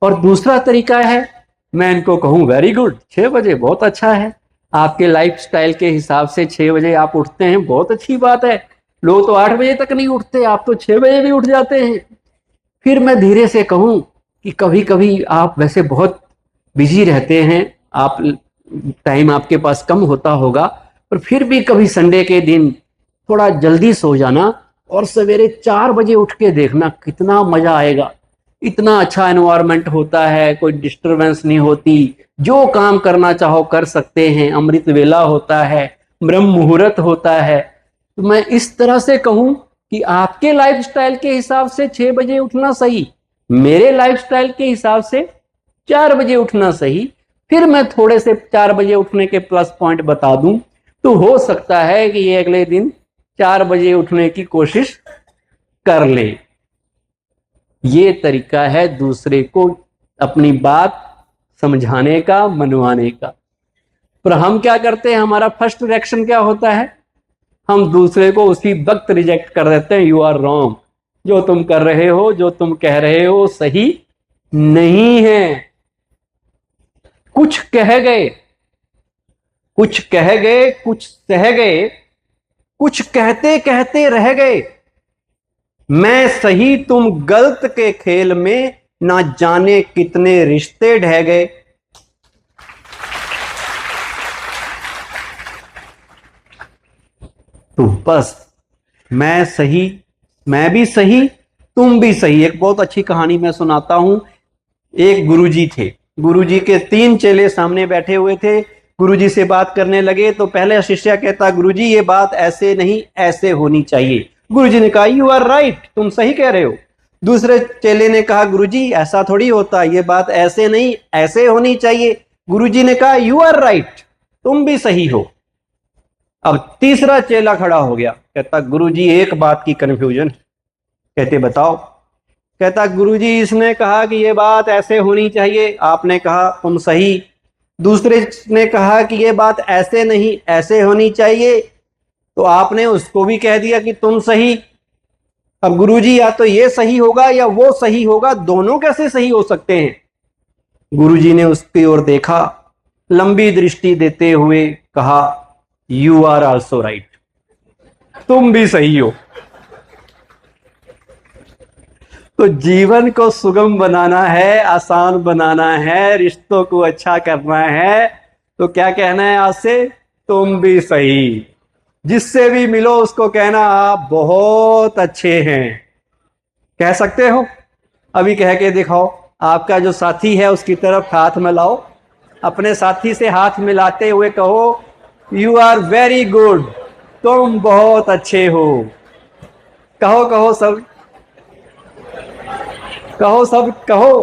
[SPEAKER 1] और दूसरा तरीका है, मैं इनको कहूं वेरी गुड, 6 बजे बहुत अच्छा है, आपके लाइफस्टाइल के हिसाब से 6 बजे आप उठते हैं, बहुत अच्छी बात है। लोग तो 8 बजे तक नहीं उठते, आप तो 6 बजे भी उठ जाते हैं। फिर मैं धीरे से कहूं कि कभी कभी आप वैसे बहुत बिजी रहते हैं, आप टाइम आपके पास कम होता होगा, पर फिर भी कभी संडे के दिन थोड़ा जल्दी सो जाना और सवेरे 4 बजे उठ के देखना, कितना मजा आएगा। इतना अच्छा एनवायरनमेंट होता है, कोई डिस्टरबेंस नहीं होती, जो काम करना चाहो कर सकते हैं, अमृत वेला होता है, ब्रह्म मुहूर्त होता है। तो मैं इस तरह से कहूं कि आपके लाइफस्टाइल के हिसाब से 6 बजे उठना सही, मेरे लाइफस्टाइल के हिसाब से 4 बजे उठना सही। फिर मैं थोड़े से 4 बजे उठने के प्लस पॉइंट बता दूं, तो हो सकता है कि ये अगले दिन 4 बजे उठने की कोशिश कर ले। ये तरीका है दूसरे को अपनी बात समझाने का, मनवाने का। पर हम क्या करते हैं, हमारा फर्स्ट रिएक्शन क्या होता है? हम दूसरे को उसी वक्त रिजेक्ट कर देते हैं, यू आर रॉन्ग, जो तुम कर रहे हो, जो तुम कह रहे हो सही नहीं है। कुछ कह गए, कुछ कह गए, कुछ सह गए, कुछ कहते कहते रह गए। मैं सही तुम गलत के खेल में ना जाने कितने रिश्ते ढह गए। तो बस मैं सही, मैं भी सही, तुम भी सही। एक बहुत अच्छी कहानी मैं सुनाता हूं। एक गुरुजी थे, गुरुजी के 3 चेले सामने बैठे हुए थे। गुरुजी से बात करने लगे तो पहले शिष्य कहता, गुरुजी ये बात ऐसे नहीं, ऐसे होनी चाहिए। गुरुजी ने कहा, यू आर राइट, तुम सही कह रहे हो। दूसरे चेले ने कहा, गुरुजी ऐसा थोड़ी होता, ये बात ऐसे नहीं, ऐसे होनी चाहिए। गुरुजी ने कहा, यू आर राइट, तुम भी सही हो। अब तीसरा चेला खड़ा हो गया, कहता, गुरुजी एक बात की कंफ्यूजन। कहते, बताओ। कहता, गुरुजी इसने कहा कि ये बात ऐसे होनी चाहिए, आपने कहा तुम सही। दूसरे ने कहा कि ये बात ऐसे नहीं, ऐसे होनी चाहिए, तो आपने उसको भी कह दिया कि तुम सही। अब गुरुजी या तो ये सही होगा या वो सही होगा, दोनों कैसे सही हो सकते हैं? गुरुजी ने उसकी ओर देखा, लंबी दृष्टि देते हुए कहा, यू आर ऑल्सो राइट, तुम भी सही हो। तो जीवन को सुगम बनाना है, आसान बनाना है, रिश्तों को अच्छा करना है, तो क्या कहना है आज से? तुम भी सही। जिससे भी मिलो उसको कहना, आप बहुत अच्छे हैं। कह सकते हो? अभी कह के दिखाओ। आपका जो साथी है उसकी तरफ हाथ मिलाओ, अपने साथी से हाथ मिलाते हुए कहो, यू आर वेरी गुड, तुम बहुत अच्छे हो। कहो कहो सब, कहो सब, कहो,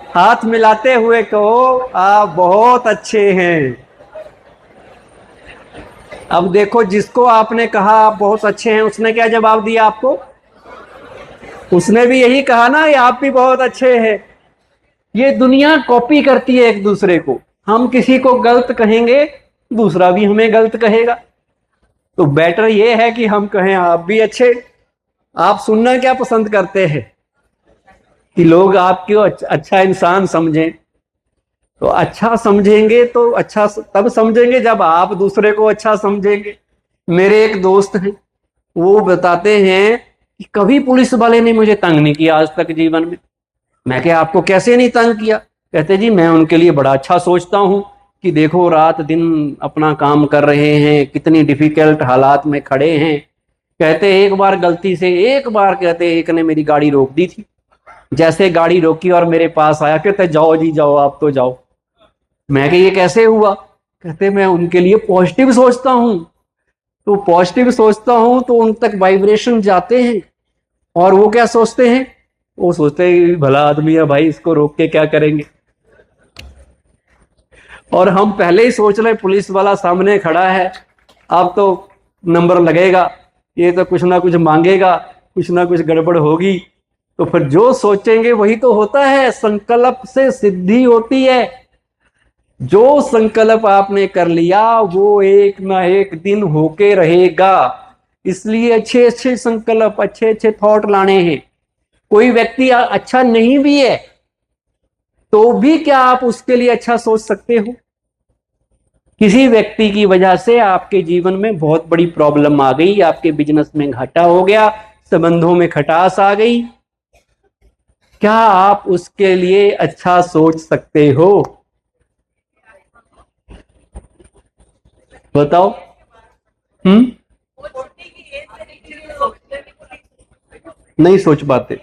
[SPEAKER 1] हाथ मिलाते हुए कहो, आप बहुत अच्छे हैं। अब देखो, जिसको आपने कहा आप बहुत अच्छे हैं, उसने क्या जवाब दिया आपको? उसने भी यही कहा ना, ये आप भी बहुत अच्छे हैं। ये दुनिया कॉपी करती है एक दूसरे को। हम किसी को गलत कहेंगे, दूसरा भी हमें गलत कहेगा। तो बेटर ये है कि हम कहें आप भी अच्छे। आप सुनना क्या पसंद करते हैं? कि लोग आपको अच्छा इंसान समझें। तो अच्छा समझेंगे तो अच्छा तब समझेंगे जब आप दूसरे को अच्छा समझेंगे। मेरे एक दोस्त हैं, वो बताते हैं कि कभी पुलिस वाले ने मुझे तंग नहीं किया आज तक जीवन में। मैं क्या, आपको कैसे नहीं तंग किया? कहते, जी मैं उनके लिए बड़ा अच्छा सोचता हूँ कि देखो रात दिन अपना काम कर रहे हैं, कितनी डिफिकल्ट हालात में खड़े हैं। कहते एक बार गलती से, एक बार कहते एक ने मेरी गाड़ी रोक दी थी। जैसे गाड़ी रोकी और मेरे पास आया, कहते जाओ जी जाओ, आप तो जाओ। मैं कि ये कैसे हुआ? कहते मैं उनके लिए पॉजिटिव सोचता हूँ। तो पॉजिटिव सोचता हूँ तो उन तक वाइब्रेशन जाते हैं, और वो क्या सोचते हैं? वो सोचते हैं भला आदमी है भाई, इसको रोक के क्या करेंगे। और हम पहले ही सोच रहे पुलिस वाला सामने खड़ा है, अब तो नंबर लगेगा, ये तो कुछ ना कुछ मांगेगा, कुछ ना कुछ गड़बड़ होगी। तो फिर जो सोचेंगे वही तो होता है। संकल्प से सिद्धि होती है। जो संकल्प आपने कर लिया वो एक ना एक दिन होके रहेगा। इसलिए अच्छे अच्छे संकल्प, अच्छे अच्छे थॉट लाने हैं। कोई व्यक्ति अच्छा नहीं भी है तो भी क्या आप उसके लिए अच्छा सोच सकते हो? किसी व्यक्ति की वजह से आपके जीवन में बहुत बड़ी प्रॉब्लम आ गई, आपके बिजनेस में घाटा हो गया, संबंधों में खटास आ गई, क्या आप उसके लिए अच्छा सोच सकते हो? बताओ। नहीं सोच पाते।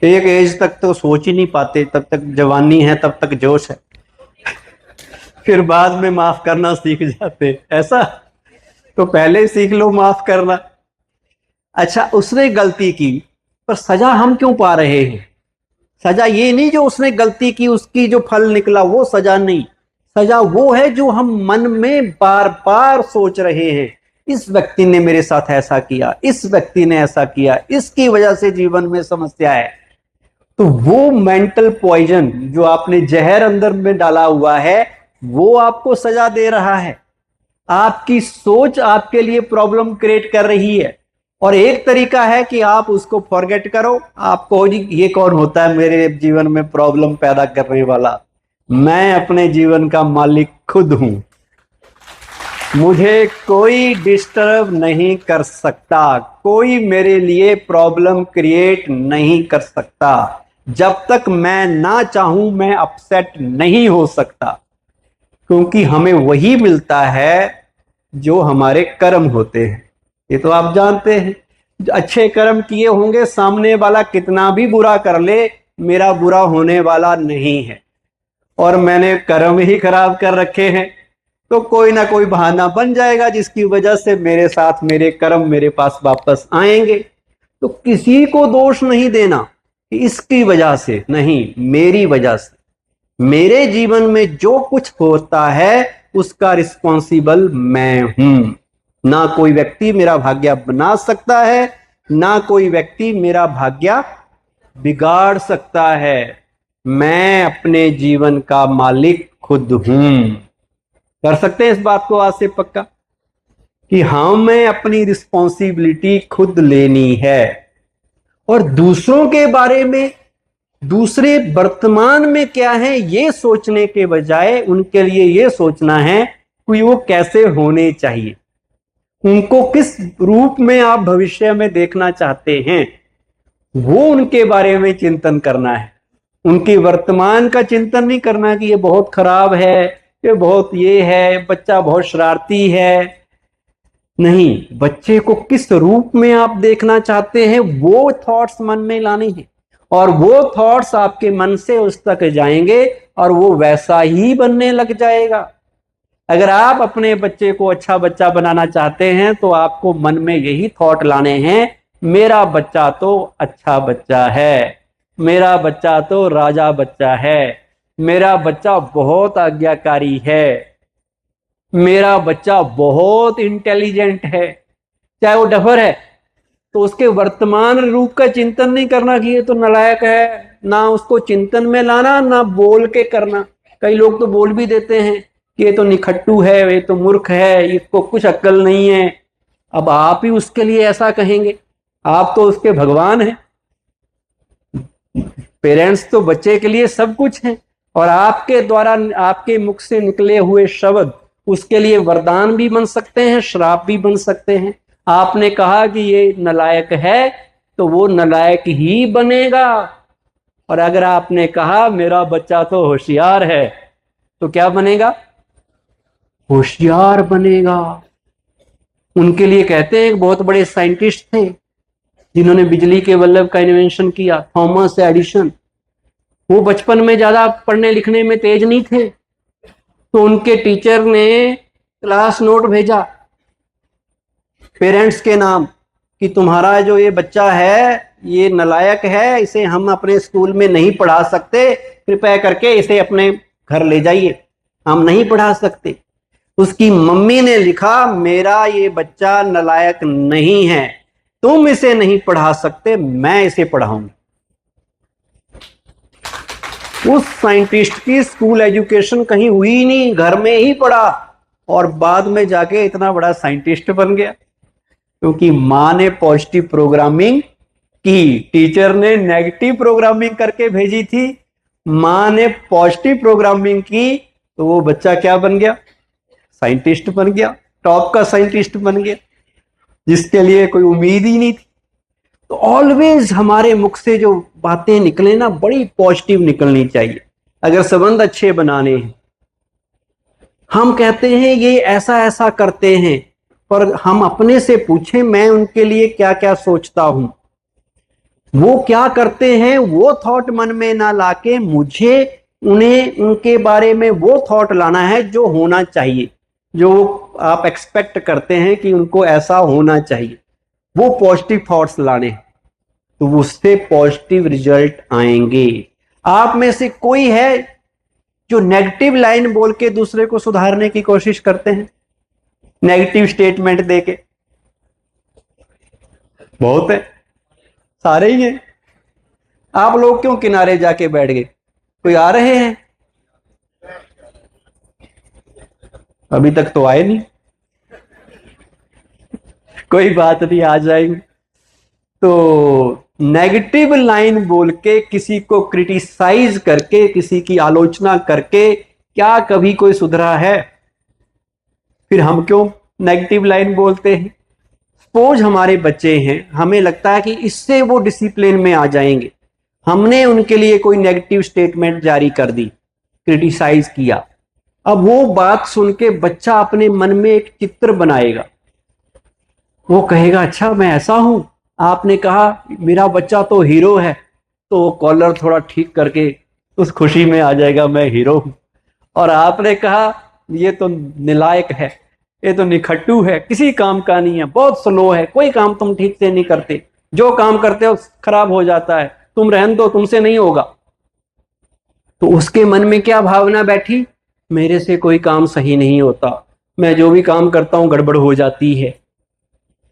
[SPEAKER 1] एक एज तक तो सोच ही नहीं पाते, तब तक जवानी है, तब तक जोश है, फिर बाद में माफ करना सीख जाते। ऐसा तो पहले सीख लो माफ करना। अच्छा, उसने गलती की, पर सजा हम क्यों पा रहे हैं? सजा ये नहीं जो उसने गलती की उसकी जो फल निकला वो सजा नहीं। सजा वो है जो हम मन में बार बार सोच रहे हैं, इस व्यक्ति ने मेरे साथ ऐसा किया, इस व्यक्ति ने ऐसा किया, इसकी वजह से जीवन में समस्या है। तो वो मेंटल पॉइजन जो आपने जहर अंदर में डाला हुआ है वो आपको सजा दे रहा है। आपकी सोच आपके लिए प्रॉब्लम क्रिएट कर रही है। और एक तरीका है कि आप उसको फॉरगेट करो। आप कहो जी ये कौन होता है मेरे जीवन में प्रॉब्लम पैदा करने वाला, मैं अपने जीवन का मालिक खुद हूं। मुझे कोई डिस्टर्ब नहीं कर सकता, कोई मेरे लिए प्रॉब्लम क्रिएट नहीं कर सकता। जब तक मैं ना चाहूं मैं अपसेट नहीं हो सकता, क्योंकि हमें वही मिलता है जो हमारे कर्म होते हैं। ये तो आप जानते हैं, अच्छे कर्म किए होंगे, सामने वाला कितना भी बुरा कर ले, मेरा बुरा होने वाला नहीं है। और मैंने कर्म ही खराब कर रखे हैं, तो कोई ना कोई बहाना बन जाएगा जिसकी वजह से मेरे साथ मेरे कर्म मेरे पास वापस आएंगे। तो किसी को दोष नहीं देना कि इसकी वजह से, नहीं, मेरी वजह से। मेरे जीवन में जो कुछ होता है उसका रिस्पॉन्सिबल मैं हूं। ना कोई व्यक्ति मेरा भाग्य बना सकता है, ना कोई व्यक्ति मेरा भाग्य बिगाड़ सकता है। मैं अपने जीवन का मालिक खुद हूं। कर सकते हैं इस बात को आज से पक्का कि हमें अपनी रिस्पॉन्सिबिलिटी खुद लेनी है। और दूसरों के बारे में, दूसरे वर्तमान में क्या है ये सोचने के बजाय उनके लिए ये सोचना है कि वो कैसे होने चाहिए, उनको किस रूप में आप भविष्य में देखना चाहते हैं, वो उनके बारे में चिंतन करना है। उनके वर्तमान का चिंतन नहीं करना कि ये बहुत खराब है, ये बहुत ये है, बच्चा बहुत शरारती है। नहीं, बच्चे को किस रूप में आप देखना चाहते हैं वो थॉट्स मन में लाने हैं, और वो थॉट्स आपके मन से उस तक जाएंगे और वो वैसा ही बनने लग जाएगा। अगर आप अपने बच्चे को अच्छा बच्चा बनाना चाहते हैं तो आपको मन में यही थॉट लाने हैं, मेरा बच्चा तो अच्छा बच्चा है, मेरा बच्चा तो राजा बच्चा है, मेरा बच्चा बहुत आज्ञाकारी है, मेरा बच्चा बहुत इंटेलिजेंट है। चाहे वो डफर है तो उसके वर्तमान रूप का चिंतन नहीं करना कि ये तो नालायक है, ना उसको चिंतन में लाना, ना बोल के करना। कई लोग तो बोल भी देते हैं कि ये तो निखट्टू है, ये तो मूर्ख है, इसको कुछ अक्ल नहीं है। अब आप ही उसके लिए ऐसा कहेंगे? आप तो उसके भगवान हैं। पेरेंट्स तो बच्चे के लिए सब कुछ हैं, और आपके द्वारा, आपके मुख से निकले हुए शब्द उसके लिए वरदान भी बन सकते हैं, श्राप भी बन सकते हैं। आपने कहा कि ये नालायक है तो वो नालायक ही बनेगा, और अगर आपने कहा मेरा बच्चा तो होशियार है तो क्या बनेगा? होशियार बनेगा। उनके लिए कहते हैं, बहुत बड़े साइंटिस्ट थे जिन्होंने बिजली के बल्ब का इन्वेंशन किया, थॉमस एडिसन। वो बचपन में ज्यादा पढ़ने लिखने में तेज नहीं थे, तो उनके टीचर ने क्लास नोट भेजा पेरेंट्स के नाम कि तुम्हारा जो ये बच्चा है ये नालायक है, इसे हम अपने स्कूल में नहीं पढ़ा सकते, कृपया करके इसे अपने घर ले जाइए, हम नहीं पढ़ा सकते। उसकी मम्मी ने लिखा, मेरा ये बच्चा नालायक नहीं है, तुम इसे नहीं पढ़ा सकते, मैं इसे पढ़ाऊंगी। उस साइंटिस्ट की स्कूल एजुकेशन कहीं हुई ही नहीं, घर में ही पढ़ा, और बाद में जाके इतना बड़ा साइंटिस्ट बन गया, क्योंकि माँ ने पॉजिटिव प्रोग्रामिंग की, टीचर ने नेगेटिव प्रोग्रामिंग करके भेजी थी। माँ ने पॉजिटिव प्रोग्रामिंग की तो वो बच्चा क्या बन गया? साइंटिस्ट बन गया, टॉप का साइंटिस्ट बन गया, जिसके लिए कोई उम्मीद ही नहीं थी। तो ऑलवेज हमारे मुख से जो बातें निकले ना, बड़ी पॉजिटिव निकलनी चाहिए। अगर संबंध अच्छे बनाने हैं, हम कहते हैं ये ऐसा ऐसा करते हैं, पर हम अपने से पूछें मैं उनके लिए क्या क्या सोचता हूं। वो क्या करते हैं वो थॉट मन में ना लाके मुझे उन्हें, उनके बारे में वो थॉट लाना है जो होना चाहिए, जो आप एक्सपेक्ट करते हैं कि उनको ऐसा होना चाहिए, वो पॉजिटिव थॉट्स लाने, तो उससे पॉजिटिव रिजल्ट आएंगे। आप में से कोई है जो नेगेटिव लाइन बोल के दूसरे को सुधारने की कोशिश करते हैं, नेगेटिव स्टेटमेंट देके? बहुत है, सारे ही हैं। आप लोग क्यों किनारे जाके बैठ गए? कोई आ रहे हैं? अभी तक तो आए नहीं। कोई बात नहीं, आ जाएंगे। तो नेगेटिव लाइन बोल के, किसी को क्रिटिसाइज करके, किसी की आलोचना करके क्या कभी कोई सुधरा है? फिर हम क्यों नेगेटिव लाइन बोलते हैं? सपोज हमारे बच्चे हैं, हमें लगता है कि इससे वो डिसिप्लिन में आ जाएंगे, हमने उनके लिए कोई नेगेटिव स्टेटमेंट जारी कर दी, क्रिटिसाइज किया। अब वो बात सुन के बच्चा अपने मन में एक चित्र बनाएगा, वो कहेगा अच्छा मैं ऐसा हूं। आपने कहा मेरा बच्चा तो हीरो है, तो वो कॉलर थोड़ा ठीक करके उस खुशी में आ जाएगा मैं हीरो हूं। और आपने कहा ये तो नालायक है, ये तो निखट्टू है, किसी काम का नहीं है, बहुत स्लो है, कोई काम तुम ठीक से नहीं करते, जो काम करते हो खराब हो जाता है, तुम रहने दो, तुमसे नहीं होगा। तो उसके मन में क्या भावना बैठी? मेरे से कोई काम सही नहीं होता, मैं जो भी काम करता हूं गड़बड़ हो जाती है।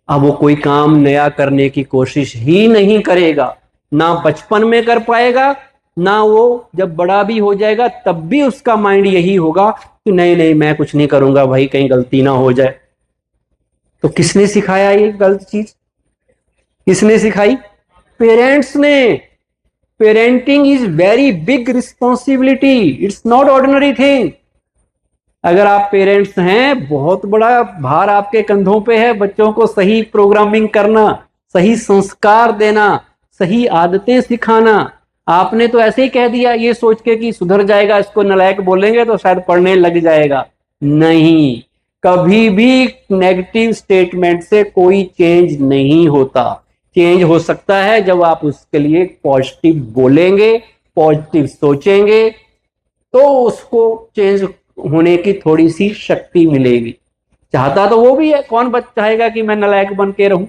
[SPEAKER 1] अब वो कोई काम नया करने की कोशिश ही नहीं करेगा, ना बचपन में कर पाएगा, ना वो जब बड़ा भी हो जाएगा तब भी उसका माइंड यही होगा कि नहीं नहीं मैं कुछ नहीं करूंगा भाई, कहीं गलती ना हो जाए। तो किसने सिखाया ये गलत चीज? किसने सिखाई? पेरेंट्स ने। Parenting is very big responsibility, it's not ordinary thing. अगर आप पेरेंट्स हैं, बहुत बड़ा भार आपके कंधों पे है, बच्चों को सही प्रोग्रामिंग करना, सही संस्कार देना, सही आदतें सिखाना। आपने तो ऐसे ही कह दिया ये सोच के कि सुधर जाएगा, इसको नालायक बोलेंगे तो शायद पढ़ने लग जाएगा। नहीं, कभी भी नेगेटिव स्टेटमेंट से कोई चेंज नहीं होता। चेंज हो सकता है जब आप उसके लिए पॉजिटिव बोलेंगे, पॉजिटिव सोचेंगे, तो उसको चेंज होने की थोड़ी सी शक्ति मिलेगी। चाहता तो वो भी है, कौन चाहेगा कि मैं नालायक बन के रहूं,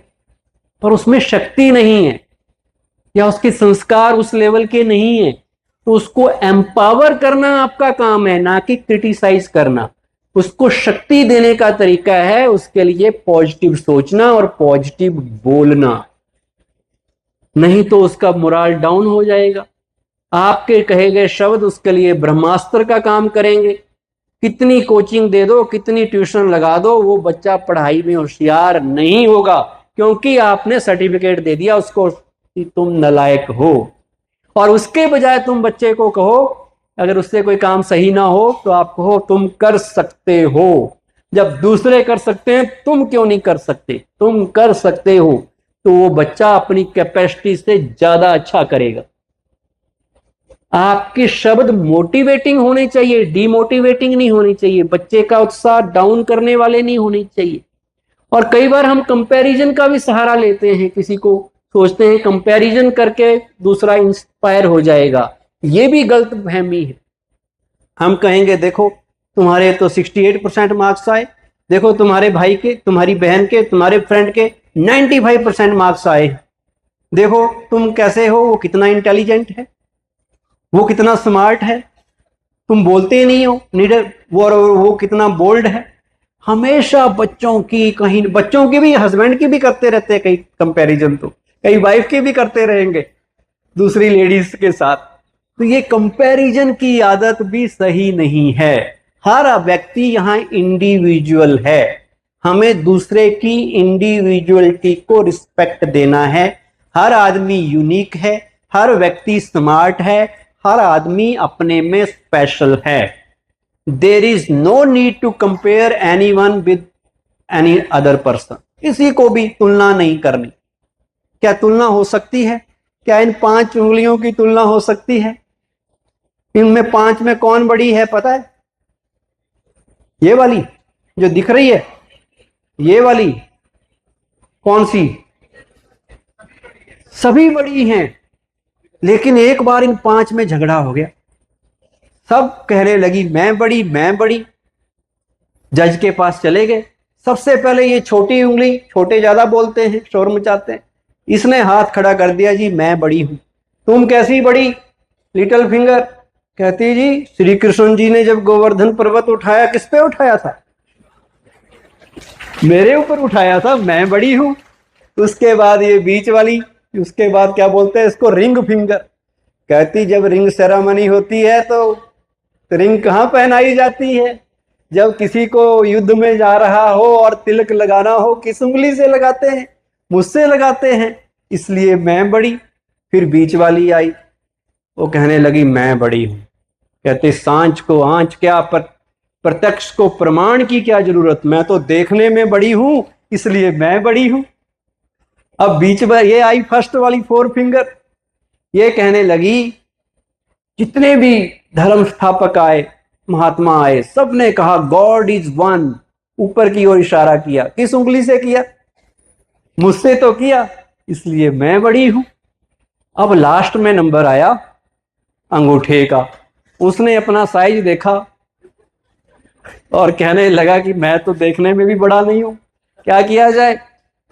[SPEAKER 1] पर उसमें शक्ति नहीं है या उसके संस्कार उस लेवल के नहीं है। तो उसको एम्पावर करना आपका काम है, ना कि क्रिटिसाइज करना। उसको शक्ति देने का तरीका है उसके लिए पॉजिटिव सोचना और पॉजिटिव बोलना, नहीं तो उसका मोरल डाउन हो जाएगा। आपके कहे गए शब्द उसके लिए ब्रह्मास्त्र का काम करेंगे। कितनी कोचिंग दे दो, कितनी ट्यूशन लगा दो, वो बच्चा पढ़ाई में होशियार नहीं होगा, क्योंकि आपने सर्टिफिकेट दे दिया उसको कि तुम नालायक हो। और उसके बजाय तुम बच्चे को कहो, अगर उससे कोई काम सही ना हो तो आप कहो तुम कर सकते हो। जब दूसरे कर सकते हैं तुम क्यों नहीं कर सकते? तुम कर सकते हो, तो वो बच्चा अपनी कैपेसिटी से ज्यादा अच्छा करेगा। आपके शब्द मोटिवेटिंग होने चाहिए, डीमोटिवेटिंग नहीं होनी चाहिए। बच्चे का उत्साह डाउन करने वाले नहीं होने चाहिए। और कई बार हम कंपैरिजन का भी सहारा लेते हैं, किसी को सोचते हैं कंपैरिजन करके दूसरा इंस्पायर हो जाएगा। ये भी गलत फहमी है। हम कहेंगे देखो तुम्हारे तो 68% मार्क्स आए, देखो तुम्हारे भाई के, तुम्हारी बहन के, तुम्हारे फ्रेंड के 95% मार्क्स आए, देखो तुम कैसे हो, वो कितना इंटेलिजेंट है, वो कितना स्मार्ट है, तुम बोलते ही नहीं हो, नीडर वो कितना बोल्ड है। हमेशा बच्चों की, कहीं बच्चों की भी, हस्बैंड की भी करते रहते हैं कई कंपैरिजन, तो कई वाइफ की भी करते रहेंगे दूसरी लेडीज के साथ। तो ये कंपैरिजन की आदत भी सही नहीं है। हर व्यक्ति यहाँ इंडिविजुअल है, हमें दूसरे की इंडिविजुअलिटी को रिस्पेक्ट देना है। हर आदमी यूनिक है, हर व्यक्ति स्मार्ट है, हर आदमी अपने में स्पेशल है। There is no need to compare anyone with any other person. किसी को भी तुलना नहीं करनी। क्या तुलना हो सकती है? क्या इन 5 उंगलियों की तुलना हो सकती है? इनमें 5 में कौन बड़ी है पता है? ये वाली जो दिख रही है, ये वाली कौन सी? सभी बड़ी हैं, लेकिन एक बार इन 5 में झगड़ा हो गया, सब कहने लगी मैं बड़ी, मैं बड़ी। जज के पास चले गए। सबसे पहले ये छोटी उंगली, छोटे ज्यादा बोलते हैं, शोर मचाते हैं, इसने हाथ खड़ा कर दिया, जी मैं बड़ी हूं। तुम कैसी बड़ी? Little finger. कहती जी श्री कृष्ण जी ने जब गोवर्धन पर्वत उठाया, किस पे उठाया था? मेरे ऊपर उठाया था, मैं बड़ी हूं। उसके बाद ये बीच वाली, उसके बाद क्या बोलते हैं इसको, रिंग फिंगर। कहती जब रिंग सेरेमनी होती है तो रिंग कहाँ पहनाई जाती है? जब किसी को युद्ध में जा रहा हो और तिलक लगाना हो, किस उंगली से लगाते हैं? मुझसे लगाते हैं, इसलिए मैं बड़ी। फिर बीच वाली आई, वो कहने लगी मैं बड़ी हूं। कहते सांच को आंच क्या, पर प्रत्यक्ष को प्रमाण की क्या जरूरत, मैं तो देखने में बड़ी हूं इसलिए मैं बड़ी हूं। अब बीच में ये आई फर्स्ट वाली फोर फिंगर, ये कहने लगी जितने भी धर्म स्थापक आए, महात्मा आए, सबने कहा गॉड इज वन, ऊपर की ओर इशारा किया। किस उंगली से किया? मुझसे तो किया, इसलिए मैं बड़ी हूं। अब लास्ट में नंबर आया अंगूठे का, उसने अपना साइज देखा और कहने लगा कि मैं तो देखने में भी बड़ा नहीं हूं, क्या किया जाए।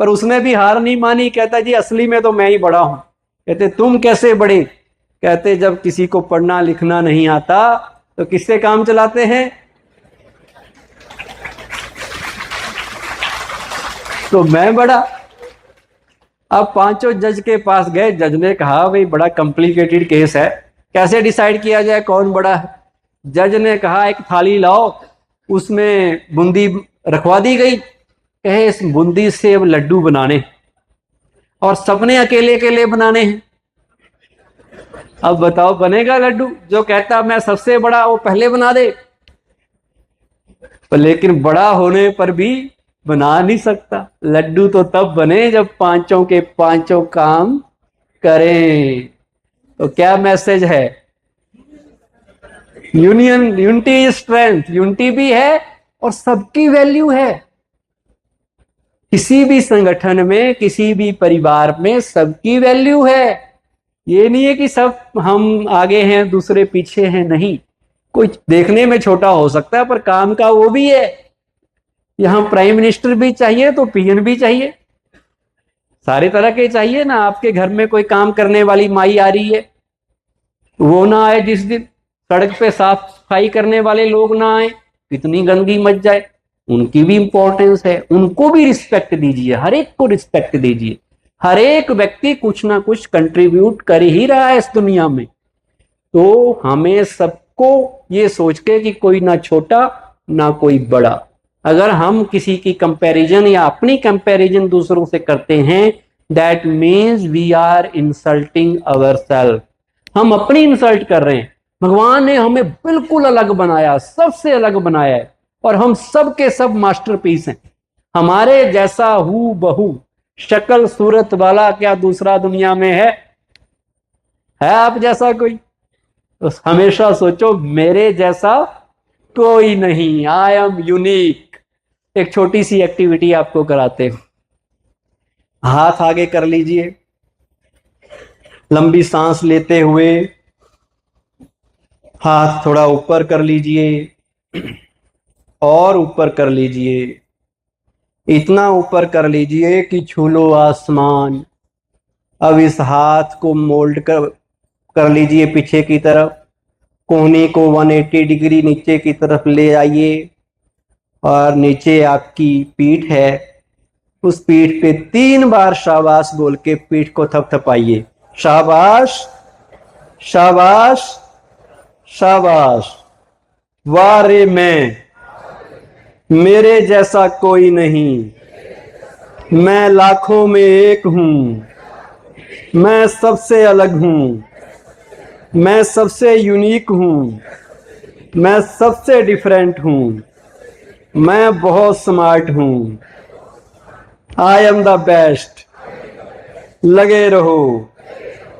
[SPEAKER 1] पर उसने भी हार नहीं मानी, कहता जी असली में तो मैं ही बड़ा हूं। कहते तुम कैसे बड़े? कहते जब किसी को पढ़ना लिखना नहीं आता तो किससे काम चलाते हैं? तो मैं बड़ा। अब पांचों जज के पास गए, जज ने कहा भाई बड़ा कॉम्प्लिकेटेड केस है, कैसे डिसाइड किया जाए कौन बड़ा है? जज ने कहा एक थाली लाओ, उसमें बूंदी रखवा दी गई, कहे इस बूंदी से अब लड्डू बनाने, और सबने अकेले अकेले बनाने हैं। अब बताओ बनेगा लड्डू? जो कहता मैं सबसे बड़ा वो पहले बना दे, लेकिन बड़ा होने पर भी बना नहीं सकता। लड्डू तो तब बने जब पांचों के पांचों काम करें। तो क्या मैसेज है? Union, unity is strength, unity भी है और सबकी वैल्यू है। किसी भी संगठन में, किसी भी परिवार में सबकी वैल्यू है। ये नहीं है कि सब हम आगे हैं दूसरे पीछे हैं, नहीं। कोई देखने में छोटा हो सकता है पर काम का वो भी है। यहां प्राइम मिनिस्टर भी चाहिए तो पीएन भी चाहिए, सारे तरह के चाहिए ना। आपके घर में कोई काम करने वाली माई आ रही है, वो ना आए जिस दिन, सड़क पे साफ सफाई करने वाले लोग ना आए, कितनी गंदगी मच जाए, उनकी भी इंपॉर्टेंस है, उनको भी रिस्पेक्ट दीजिए, हर एक को रिस्पेक्ट दीजिए। हर एक व्यक्ति कुछ ना कुछ कंट्रीब्यूट कर ही रहा है इस दुनिया में। तो हमें सबको ये सोच के कि कोई ना छोटा ना कोई बड़ा, अगर हम किसी की कंपैरिजन या अपनी कंपैरिजन दूसरों से करते हैं, that means we are insulting ourselves. हम अपनी इंसल्ट कर रहे हैं। भगवान ने हमें बिल्कुल अलग बनाया, सबसे अलग बनाया है, और हम सब के सब मास्टरपीस हैं। हमारे जैसा हू बहू शक्ल सूरत वाला क्या दूसरा दुनिया में है आप जैसा कोई? तो हमेशा सोचो मेरे जैसा कोई नहीं, आई एम यूनिक। एक छोटी सी एक्टिविटी आपको कराते हैं। हाथ आगे कर लीजिए, लंबी सांस लेते हुए हाथ थोड़ा ऊपर कर लीजिए और ऊपर कर लीजिए, इतना ऊपर कर लीजिए कि छू लो आसमान। अब इस हाथ को मोल्ड कर लीजिए पीछे की तरफ, कोहनी को 180 डिग्री नीचे की तरफ ले आइए, और नीचे आपकी पीठ है, उस पीठ पे 3 बार शाबाश बोल के पीठ को थपथपाइए। शाबाश, शाबाश, शाबाश। वाह रे मैं, मेरे जैसा कोई नहीं, मैं लाखों में एक हूं, मैं सबसे अलग हूं, मैं सबसे यूनिक हूं, मैं सबसे डिफरेंट हूं, मैं बहुत स्मार्ट हूं, आई एम द बेस्ट। लगे रहो,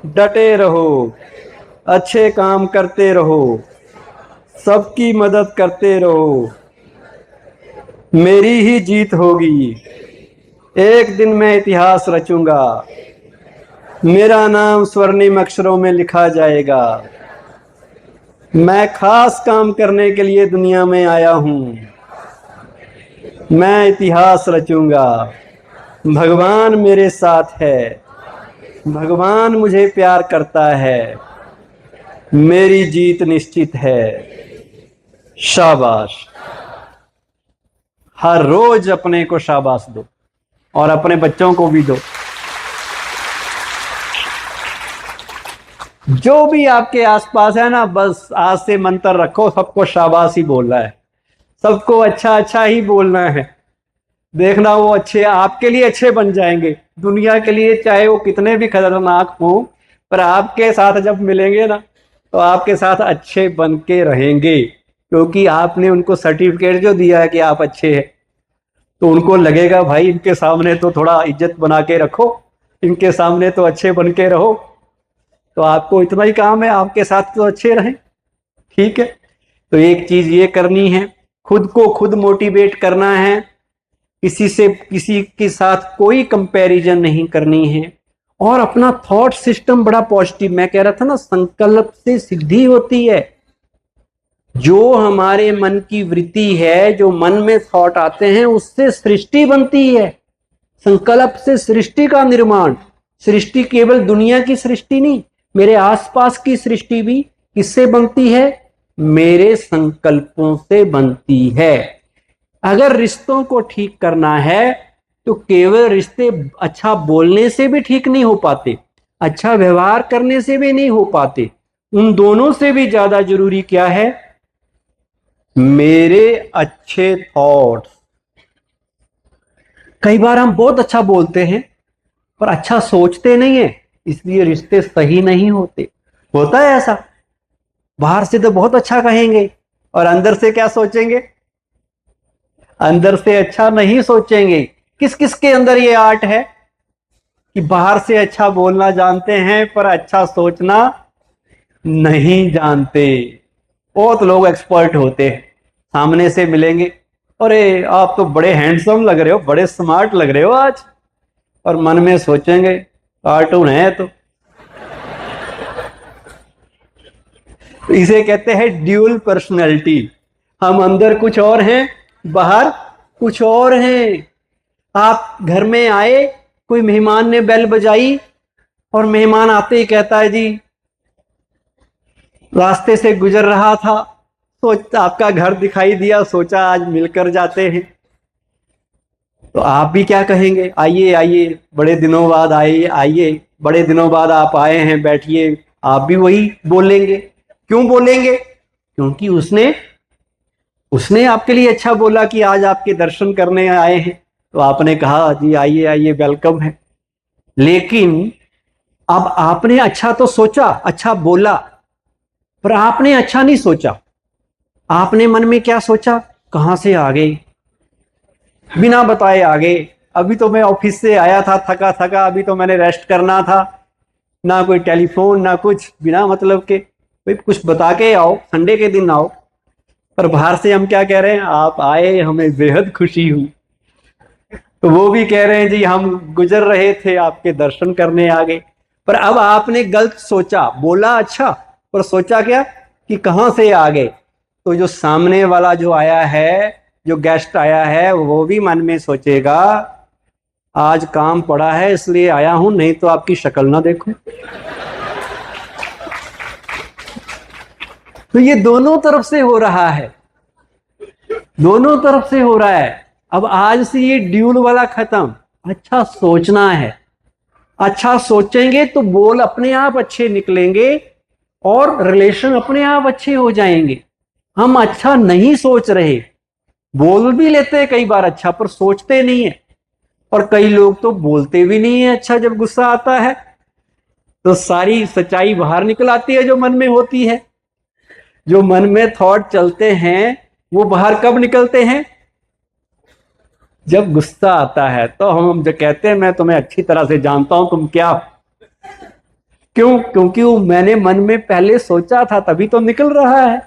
[SPEAKER 1] डटे रहो, अच्छे काम करते रहो, सबकी मदद करते रहो, मेरी ही जीत होगी। एक दिन मैं इतिहास रचूंगा, मेरा नाम स्वर्णिम अक्षरों में लिखा जाएगा। मैं खास काम करने के लिए दुनिया में आया हूं, मैं इतिहास रचूंगा। भगवान मेरे साथ है, भगवान मुझे प्यार करता है, मेरी जीत निश्चित है। शाबाश। हर रोज अपने को शाबाश दो और अपने बच्चों को भी दो। जो भी आपके आसपास है ना, बस आज से मंत्र रखो, सबको शाबाश ही बोलना है, सबको अच्छा अच्छा ही बोलना है। देखना वो अच्छे आपके लिए अच्छे बन जाएंगे, दुनिया के लिए चाहे वो कितने भी खतरनाक हो, पर आपके साथ जब मिलेंगे ना तो आपके साथ अच्छे बन के रहेंगे, क्योंकि आपने उनको सर्टिफिकेट जो दिया है कि आप अच्छे हैं, तो उनको लगेगा भाई इनके सामने तो थोड़ा इज्जत बना के रखो, इनके सामने तो अच्छे बन के रहो। तो आपको इतना ही काम है, आपके साथ तो अच्छे रहें। ठीक है, तो एक चीज ये करनी है, खुद को खुद मोटिवेट करना है, किसी के साथ कोई कंपैरिजन नहीं करनी है, और अपना थॉट सिस्टम बड़ा पॉजिटिव। मैं कह रहा था ना, संकल्प से सिद्धि होती है। जो हमारे मन की वृत्ति है, जो मन में थॉट आते हैं, उससे सृष्टि बनती है। संकल्प से सृष्टि का निर्माण। सृष्टि केवल दुनिया की सृष्टि नहीं, मेरे आसपास की सृष्टि भी किससे बनती है? मेरे संकल्पों से बनती है। अगर रिश्तों को ठीक करना है तो केवल रिश्ते अच्छा बोलने से भी ठीक नहीं हो पाते, अच्छा व्यवहार करने से भी नहीं हो पाते। उन दोनों से भी ज्यादा जरूरी क्या है? मेरे अच्छे थॉट्स। कई बार हम बहुत अच्छा बोलते हैं पर अच्छा सोचते नहीं है, इसलिए रिश्ते सही नहीं होते। होता है ऐसा, बाहर से तो बहुत अच्छा कहेंगे और अंदर से क्या सोचेंगे? अंदर से अच्छा नहीं सोचेंगे। किस किस के अंदर ये आर्ट है कि बाहर से अच्छा बोलना जानते हैं पर अच्छा सोचना नहीं जानते? बहुत लोग एक्सपर्ट होते हैं, सामने से मिलेंगे, अरे आप तो बड़े हैंडसम लग रहे हो, बड़े स्मार्ट लग रहे हो आज, और मन में सोचेंगे कार्टून है। तो इसे कहते हैं ड्यूल पर्सनैलिटी। हम अंदर कुछ और हैं, बाहर कुछ और हैं। आप घर में आए, कोई मेहमान ने बेल बजाई और मेहमान आते ही कहता है जी रास्ते से गुजर रहा था, सोच आपका घर दिखाई दिया, सोचा आज मिलकर जाते हैं। तो आप भी क्या कहेंगे? आइए आइए, बड़े दिनों बाद आइए आइए, बड़े दिनों बाद आप आए हैं, बैठिए। आप भी वही बोलेंगे। क्यों बोलेंगे? क्योंकि उसने आपके लिए अच्छा बोला कि आज आपके दर्शन करने आए हैं, तो आपने कहा जी आइए आइए, वेलकम है। लेकिन अब आपने अच्छा तो सोचा, अच्छा बोला, पर आपने अच्छा नहीं सोचा। आपने मन में क्या सोचा? कहां से आ गए, बिना बताए आ गए। अभी तो मैं ऑफिस से आया था थका थका, अभी तो मैंने रेस्ट करना था, ना कोई टेलीफोन ना कुछ, बिना मतलब के। भाई कुछ बता के आओ, संडे के दिन आओ। पर बाहर से हम क्या कह रहे हैं? आप आए, हमें बेहद खुशी हुई। तो वो भी कह रहे हैं जी हम गुजर रहे थे, आपके दर्शन करने आ गए। पर अब आपने गलत सोचा, बोला अच्छा, पर सोचा क्या कि कहां से आ गए। तो जो सामने वाला जो आया है, जो गेस्ट आया है, वो भी मन में सोचेगा आज काम पड़ा है इसलिए आया हूं, नहीं तो आपकी शक्ल ना देखूं। तो ये दोनों तरफ से हो रहा है, दोनों तरफ से हो रहा है। अब आज से ये ड्यूल वाला खत्म। अच्छा सोचना है, अच्छा सोचेंगे तो बोल अपने आप अच्छे निकलेंगे और रिलेशन अपने आप अच्छे हो जाएंगे। हम अच्छा नहीं सोच रहे, बोल भी लेते हैं कई बार अच्छा, पर सोचते नहीं है। और कई लोग तो बोलते भी नहीं है अच्छा, जब गुस्सा आता है तो सारी सच्चाई बाहर निकल आती है जो मन में होती है। जो मन में थॉट चलते हैं वो बाहर कब निकलते हैं? जब गुस्सा आता है। तो हम जो कहते हैं मैं तुम्हें अच्छी तरह से जानता हूं, तुम क्या। क्यों? क्योंकि वो मैंने मन में पहले सोचा था, तभी तो निकल रहा है।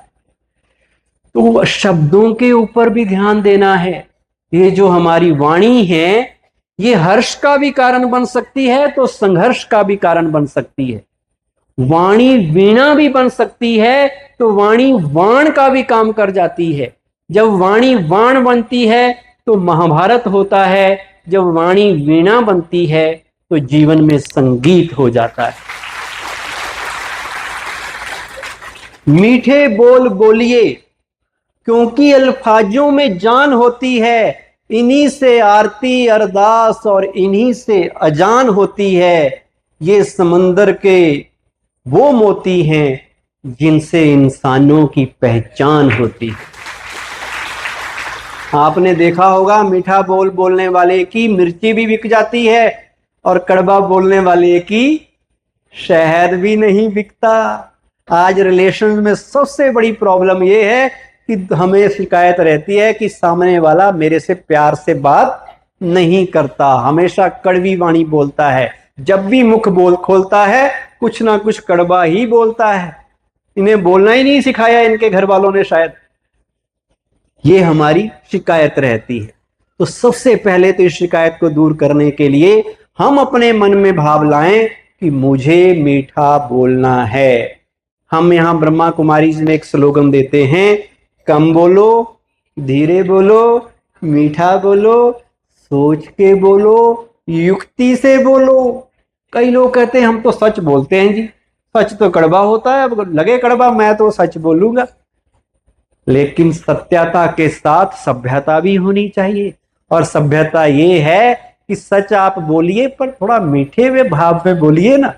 [SPEAKER 1] तो शब्दों के ऊपर भी ध्यान देना है। ये जो हमारी वाणी है, ये हर्ष का भी कारण बन सकती है तो संघर्ष का भी कारण बन सकती है। वाणी वीणा भी बन सकती है तो वाणी वाण का भी काम कर जाती है। जब वाणी वाण बनती है तो महाभारत होता है, जब वाणी वीणा बनती है तो जीवन में संगीत हो जाता है। मीठे बोल बोलिए, क्योंकि अल्फाजों में जान होती है। इन्हीं से आरती अरदास और इन्हीं से अजान होती है। ये समंदर के वो मोती हैं जिनसे इंसानों की पहचान होती है। आपने देखा होगा मीठा बोल बोलने वाले की मिर्ची भी बिक जाती है और कड़वा बोलने वाले की शहद भी नहीं बिकता। आज रिलेशन में सबसे बड़ी प्रॉब्लम यह है कि हमें शिकायत रहती है कि सामने वाला मेरे से प्यार से बात नहीं करता, हमेशा कड़वी वाणी बोलता है, जब भी मुख बोल खोलता है कुछ ना कुछ कड़वा ही बोलता है। इन्हें बोलना ही नहीं सिखाया इनके घर वालों ने शायद। ये हमारी शिकायत रहती है। तो सबसे पहले तो इस शिकायत को दूर करने के लिए हम अपने मन में भाव लाएं कि मुझे मीठा बोलना है। हम यहाँ ब्रह्मा कुमारी में एक स्लोगन देते हैं, कम बोलो, धीरे बोलो, मीठा बोलो, सोच के बोलो, युक्ति से बोलो। कई लोग कहते हैं हम तो सच बोलते हैं जी, सच तो कड़वा होता है, अब लगे कड़वा मैं तो सच बोलूंगा। लेकिन सत्यता के साथ सभ्यता भी होनी चाहिए, और सभ्यता ये है कि सच आप बोलिए पर थोड़ा मीठे हुए भाव में बोलिए ना।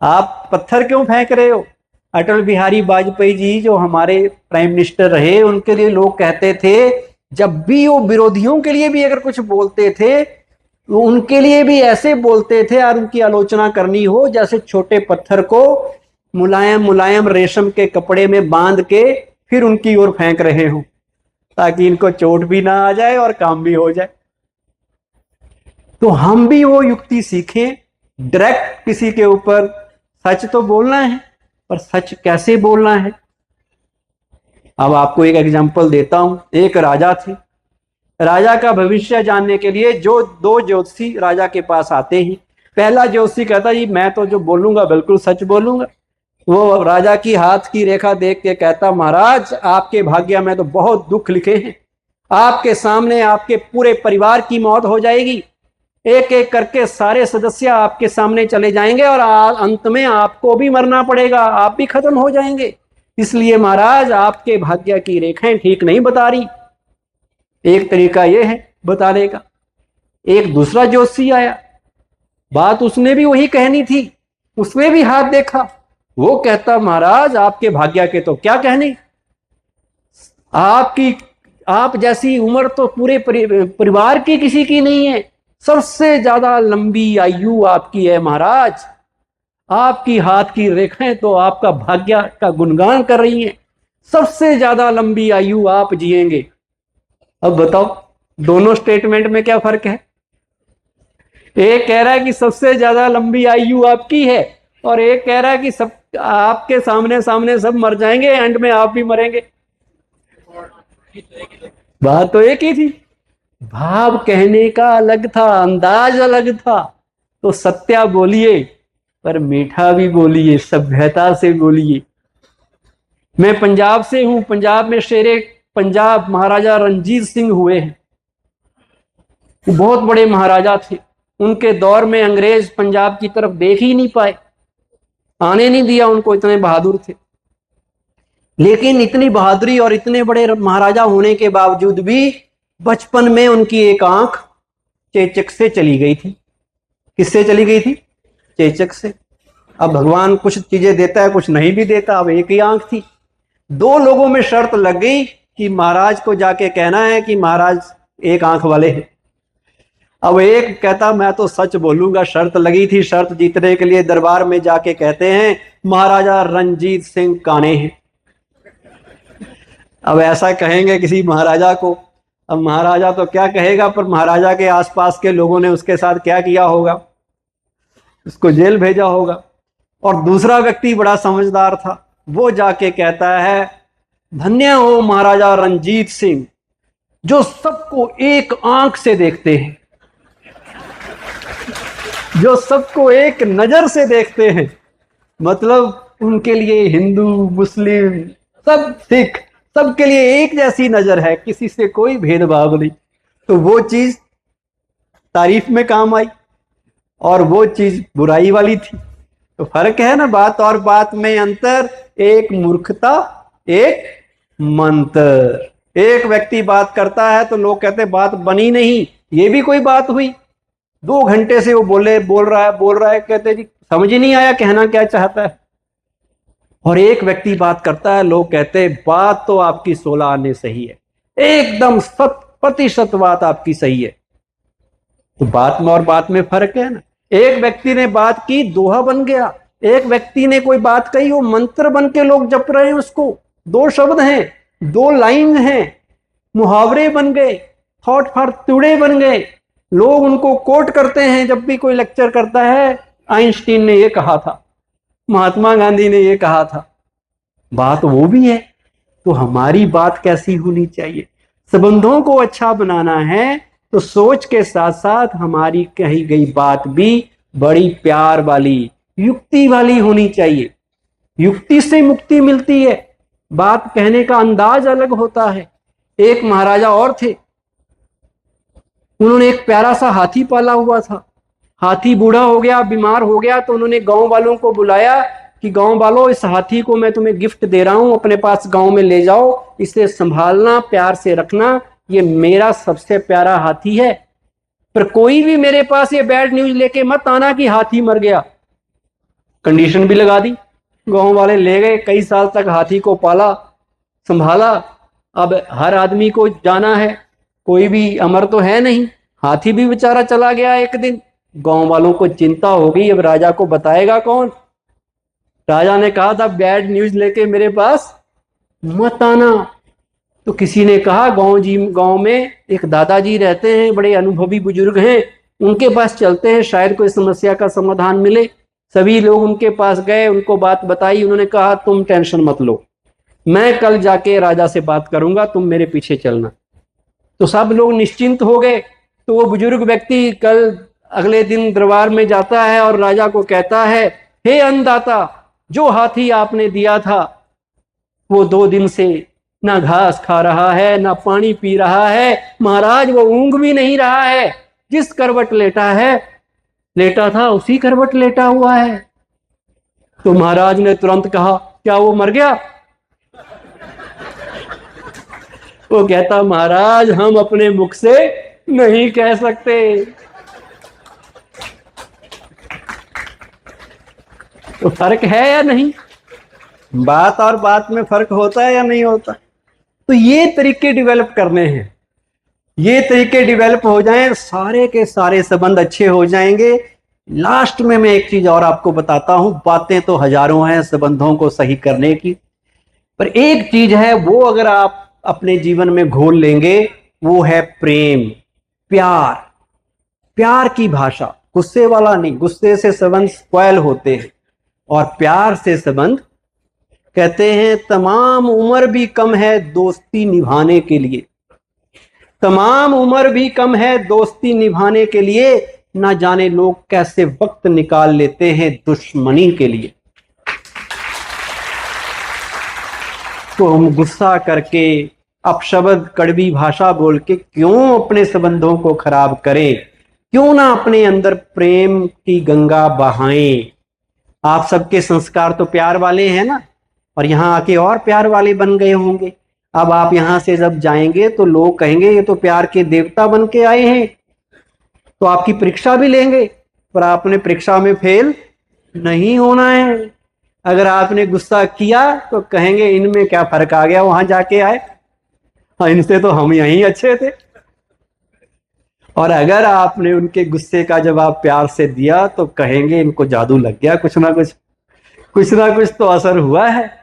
[SPEAKER 1] आप पत्थर क्यों फेंक रहे हो? अटल बिहारी वाजपेयी जी जो हमारे प्राइम मिनिस्टर रहे, उनके लिए लोग कहते थे, जब भी वो विरोधियों के लिए भी अगर कुछ बोलते थे तो उनके लिए भी ऐसे बोलते थे और उनकी आलोचना करनी हो जैसे छोटे पत्थर को मुलायम मुलायम रेशम के कपड़े में बांध के फिर उनकी ओर फेंक रहे हो, ताकि इनको चोट भी ना आ जाए और काम भी हो जाए। तो हम भी वो युक्ति सीखें, डायरेक्ट किसी के ऊपर सच तो बोलना है, पर सच कैसे बोलना है। अब आपको एक एग्जांपल देता हूं। एक राजा थे, राजा का भविष्य जानने के लिए जो दो ज्योतिषी राजा के पास आते हैं। पहला ज्योतिषी कहता जी मैं तो जो बोलूंगा बिल्कुल सच बोलूंगा। वो राजा की हाथ की रेखा देख के कहता, महाराज आपके भाग्य में तो बहुत दुख लिखे हैं, आपके सामने आपके पूरे परिवार की मौत हो जाएगी, एक एक करके सारे सदस्य आपके सामने चले जाएंगे और अंत में आपको भी मरना पड़ेगा, आप भी खत्म हो जाएंगे। इसलिए महाराज आपके भाग्य की रेखाएं ठीक नहीं बता रही। एक तरीका यह है बताने का। एक दूसरा ज्योतिषी आया, बात उसने भी वही कहनी थी, उसने भी हाथ देखा। वो कहता महाराज आपके भाग्य के तो क्या कहने, आप जैसी उम्र तो पूरे परिवार की किसी की नहीं है, सबसे ज्यादा लंबी आयु आपकी है महाराज, आपकी हाथ की रेखाएं तो आपका भाग्य का गुणगान कर रही हैं, सबसे ज्यादा लंबी आयु आप जिएंगे। अब बताओ दोनों स्टेटमेंट में क्या फर्क है? एक कह रहा है कि सबसे ज्यादा लंबी आयु आपकी है, और एक कह रहा है कि सब आपके सामने सामने सब मर जाएंगे, एंड में आप भी मरेंगे। बात तो एक ही थी, भाव कहने का अलग था, अंदाज अलग था। तो सत्या बोलिए पर मीठा भी बोलिए, सभ्यता से बोलिए। मैं पंजाब से हूं, पंजाब में शेरे पंजाब महाराजा रणजीत सिंह हुए हैं। वो बहुत बड़े महाराजा थे। उनके दौर में अंग्रेज पंजाब की तरफ देख ही नहीं पाए, आने नहीं दिया उनको, इतने बहादुर थे। लेकिन इतनी बहादुरी और इतने बड़े महाराजा होने के बावजूद भी बचपन में उनकी एक आंख चेचक से चली गई थी। किससे चली गई थी? चेचक से। अब भगवान कुछ चीजें देता है, कुछ नहीं भी देता। अब एक ही आंख थी। दो लोगों में शर्त लग गई कि महाराज को जाके कहना है कि महाराज एक आंख वाले हैं। अब एक कहता मैं तो सच बोलूंगा, शर्त लगी थी, शर्त जीतने के लिए दरबार में जाके कहते हैं महाराजा रणजीत सिंह काने हैं। अब ऐसा कहेंगे किसी महाराजा को, अब महाराजा तो क्या कहेगा, पर महाराजा के आसपास के लोगों ने उसके साथ क्या किया होगा, उसको जेल भेजा होगा। और दूसरा व्यक्ति बड़ा समझदार था, वो जाके कहता है धन्य हो महाराजा रणजीत सिंह जो सबको एक आंख से देखते हैं, जो सबको एक नजर से देखते हैं। मतलब उनके लिए हिंदू मुस्लिम सब सिख सबके लिए एक जैसी नजर है, किसी से कोई भेदभाव नहीं। तो वो चीज तारीफ में काम आई और वो चीज बुराई वाली थी। तो फर्क है ना, बात और बात में अंतर, एक मूर्खता एक मंत्र। एक व्यक्ति बात करता है तो लोग कहते बात बनी नहीं, ये भी कोई बात हुई? 2 घंटे से वो बोल रहा है, कहते जी समझ ही नहीं आया कहना क्या चाहता है। और एक व्यक्ति बात करता है, लोग कहते हैं बात तो आपकी 16 आने सही है, एकदम 100% बात आपकी सही है। तो बात में और बात में फर्क है ना। एक व्यक्ति ने बात की, दोहा बन गया। एक व्यक्ति ने कोई बात कही, वो मंत्र बन के लोग जप रहे हैं उसको। दो शब्द हैं, दो लाइन हैं, मुहावरे बन गए, थॉट फॉर टुडे बन गए। लोग उनको कोट करते हैं जब भी कोई लेक्चर करता है। आइंस्टीन ने ये कहा था, महात्मा गांधी ने ये कहा था। बात वो भी है, तो हमारी बात कैसी होनी चाहिए? संबंधों को अच्छा बनाना है तो सोच के साथ साथ हमारी कही गई बात भी बड़ी प्यार वाली, युक्ति वाली होनी चाहिए। युक्ति से मुक्ति मिलती है, बात कहने का अंदाज अलग होता है। एक महाराजा और थे, उन्होंने एक प्यारा सा हाथी पाला हुआ था। हाथी बूढ़ा हो गया, बीमार हो गया, तो उन्होंने गांव वालों को बुलाया कि गांव वालों, इस हाथी को मैं तुम्हें गिफ्ट दे रहा हूं, अपने पास गांव में ले जाओ, इसे संभालना, प्यार से रखना, ये मेरा सबसे प्यारा हाथी है। पर कोई भी मेरे पास ये बैड न्यूज लेके मत आना कि हाथी मर गया। कंडीशन भी लगा दी। गांव वाले ले गए, कई साल तक हाथी को पाला, संभाला। अब हर आदमी को जाना है, कोई भी अमर तो है नहीं। हाथी भी बेचारा चला गया एक दिन। गांव वालों को चिंता हो गई, अब राजा को बताएगा कौन? राजा ने कहा था, बैड न्यूज लेके मेरे पास मत आना। तो किसी ने कहा, गांव में एक दादाजी रहते हैं, बड़े अनुभवी बुजुर्ग हैं, उनके पास चलते हैं, शायद कोई समस्या का समाधान मिले। सभी लोग उनके पास गए, उनको बात बताई। उन्होंने कहा, तुम टेंशन मत लो, मैं कल जाके राजा से बात करूंगा, तुम मेरे पीछे चलना। तो सब लोग निश्चिंत हो गए। तो वो बुजुर्ग व्यक्ति कल अगले दिन दरबार में जाता है और राजा को कहता है, हे अन्नदाता, जो हाथी आपने दिया था वो 2 दिन से ना घास खा रहा है, ना पानी पी रहा है, महाराज वो ऊँग भी नहीं रहा है, जिस करवट लेटा था उसी करवट लेटा हुआ है। तो महाराज ने तुरंत कहा, क्या वो मर गया? वो कहता, महाराज हम अपने मुख से नहीं कह सकते। तो फर्क है या नहीं? बात और बात में फर्क होता है या नहीं होता? तो ये तरीके डेवलप करने हैं। ये तरीके डेवलप हो जाएं, सारे के सारे संबंध अच्छे हो जाएंगे। लास्ट में मैं एक चीज और आपको बताता हूं। बातें तो हजारों हैं संबंधों को सही करने की, पर एक चीज है, वो अगर आप अपने जीवन में घोल लेंगे, वो है प्रेम, प्यार। प्यार की भाषा, गुस्से वाला नहीं। गुस्से से संबंध स्पॉइल होते हैं, और प्यार से संबंध, कहते हैं, तमाम उम्र भी कम है दोस्ती निभाने के लिए। तमाम उम्र भी कम है दोस्ती निभाने के लिए, ना जाने लोग कैसे वक्त निकाल लेते हैं दुश्मनी के लिए। तो हम गुस्सा करके, अपशब्द, कड़वी भाषा बोल के क्यों अपने संबंधों को खराब करें? क्यों ना अपने अंदर प्रेम की गंगा बहाएं? आप सबके संस्कार तो प्यार वाले हैं ना, और यहां आके और प्यार वाले बन गए होंगे। अब आप यहां से जब जाएंगे तो लोग कहेंगे, ये तो प्यार के देवता बन के आए हैं। तो आपकी परीक्षा भी लेंगे, पर आपने परीक्षा में फेल नहीं होना है। अगर आपने गुस्सा किया तो कहेंगे, इनमें क्या फर्क आ गया, वहां जाके आए, इनसे तो हम यहीं अच्छे थे। और अगर आपने उनके गुस्से का जवाब प्यार से दिया तो कहेंगे, इनको जादू लग गया, कुछ ना कुछ तो असर हुआ है।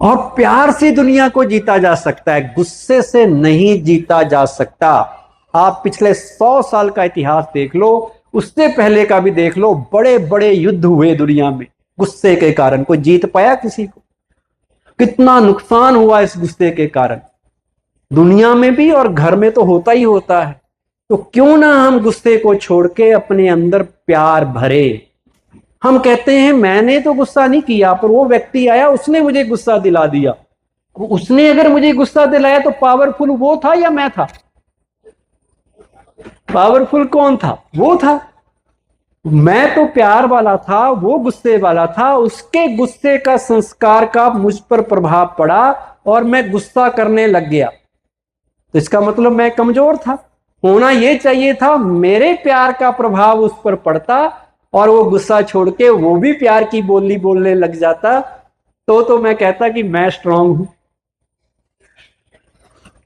[SPEAKER 1] और प्यार से दुनिया को जीता जा सकता है, गुस्से से नहीं जीता जा सकता। आप पिछले 100 साल का इतिहास देख लो, उससे पहले का भी देख लो, बड़े बड़े युद्ध हुए दुनिया में गुस्से के कारण। कोई जीत पाया किसी को? कितना नुकसान हुआ इस गुस्से के कारण, दुनिया में भी और घर में तो होता ही होता है। तो क्यों ना हम गुस्से को छोड़ के अपने अंदर प्यार भरे। हम कहते हैं, मैंने तो गुस्सा नहीं किया, पर वो व्यक्ति आया, उसने मुझे गुस्सा दिला दिया। उसने अगर मुझे गुस्सा दिलाया तो पावरफुल वो था या मैं था? पावरफुल कौन था? वो था। मैं तो प्यार वाला था, वो गुस्से वाला था। उसके गुस्से का संस्कार का मुझ पर प्रभाव पड़ा और मैं गुस्सा करने लग गया। तो इसका मतलब मैं कमजोर था। होना यह चाहिए था, मेरे प्यार का प्रभाव उस पर पड़ता और वो गुस्सा छोड़ के वो भी प्यार की बोली बोलने लग जाता, तो मैं कहता कि मैं स्ट्रांग हूं।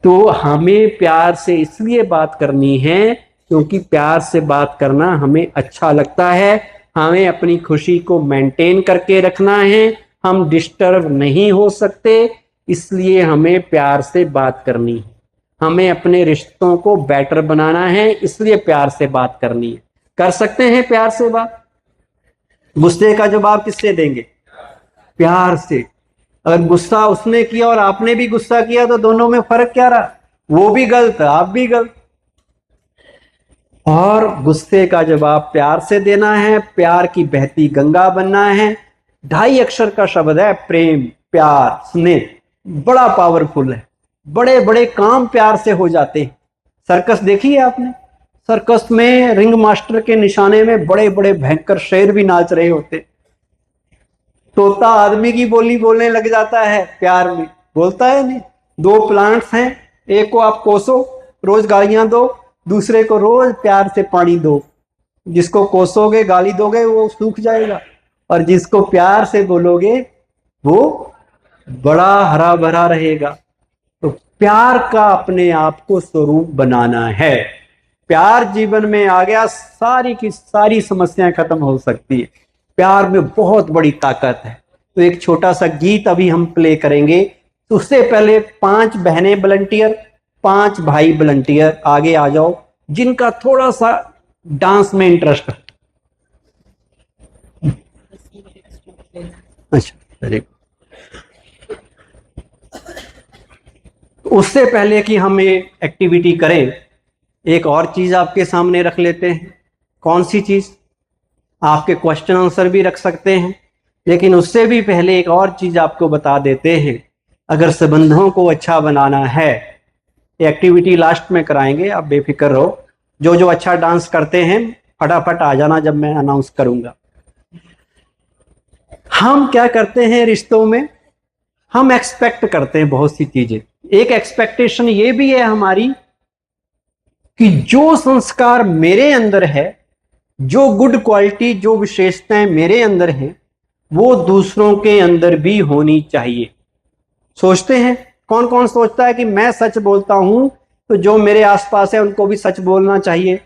[SPEAKER 1] तो हमें प्यार से इसलिए बात करनी है क्योंकि प्यार से बात करना हमें अच्छा लगता है, हमें अपनी खुशी को मेंटेन करके रखना है, हम डिस्टर्ब नहीं हो सकते, इसलिए हमें प्यार से बात करनी है। हमें अपने रिश्तों को बेटर बनाना है, इसलिए प्यार से बात करनी है। कर सकते हैं प्यार से बात? गुस्से का जवाब किससे देंगे? प्यार से। अगर गुस्सा उसने किया और आपने भी गुस्सा किया तो दोनों में फर्क क्या रहा? वो भी गलत, आप भी गलत। और गुस्से का जवाब प्यार से देना है, प्यार की बहती गंगा बनना है। 2.5 अक्षर का शब्द है प्रेम, प्यार, स्नेह, बड़ा पावरफुल है। बड़े बड़े काम प्यार से हो जाते हैं। सर्कस देखी है आपने? सर्कस में रिंग मास्टर के निशाने में बड़े बड़े भयंकर शेर भी नाच रहे होते। तोता आदमी की बोली बोलने लग जाता है प्यार में, बोलता है नहीं? 2 प्लांट्स हैं, एक को आप कोसो, रोज गालियां दो, दूसरे को रोज प्यार से पानी दो। जिसको कोसोगे, गाली दोगे, वो सूख जाएगा, और जिसको प्यार से बोलोगे वो बड़ा हरा भरा रहेगा। तो प्यार का अपने आप को स्वरूप बनाना है। प्यार जीवन में आ गया, सारी की सारी समस्याएं खत्म हो सकती है। प्यार में बहुत बड़ी ताकत है। तो एक छोटा सा गीत अभी हम प्ले करेंगे। तो उससे पहले 5 बहनें वॉलंटियर, 5 भाई वॉलंटियर आगे आ जाओ, जिनका थोड़ा सा डांस में इंटरेस्ट है। अच्छा, वेरी गुड। उससे पहले कि हम ये एक्टिविटी करें, एक और चीज आपके सामने रख लेते हैं। कौन सी चीज? आपके क्वेश्चन आंसर भी रख सकते हैं, लेकिन उससे भी पहले एक और चीज आपको बता देते हैं। अगर संबंधों को अच्छा बनाना है, ये एक्टिविटी लास्ट में कराएंगे, आप बेफिक्र रहो। जो जो अच्छा डांस करते हैं फटाफट आ जाना जब मैं अनाउंस करूंगा। हम क्या करते हैं रिश्तों में? हम एक्सपेक्ट करते हैं बहुत सी चीजें। एक एक्सपेक्टेशन ये भी है हमारी कि जो संस्कार मेरे अंदर है, जो गुड क्वालिटी, जो विशेषताएं मेरे अंदर हैं, वो दूसरों के अंदर भी होनी चाहिए। सोचते हैं, कौन कौन सोचता है कि मैं सच बोलता हूं तो जो मेरे आसपास है उनको भी सच बोलना चाहिए?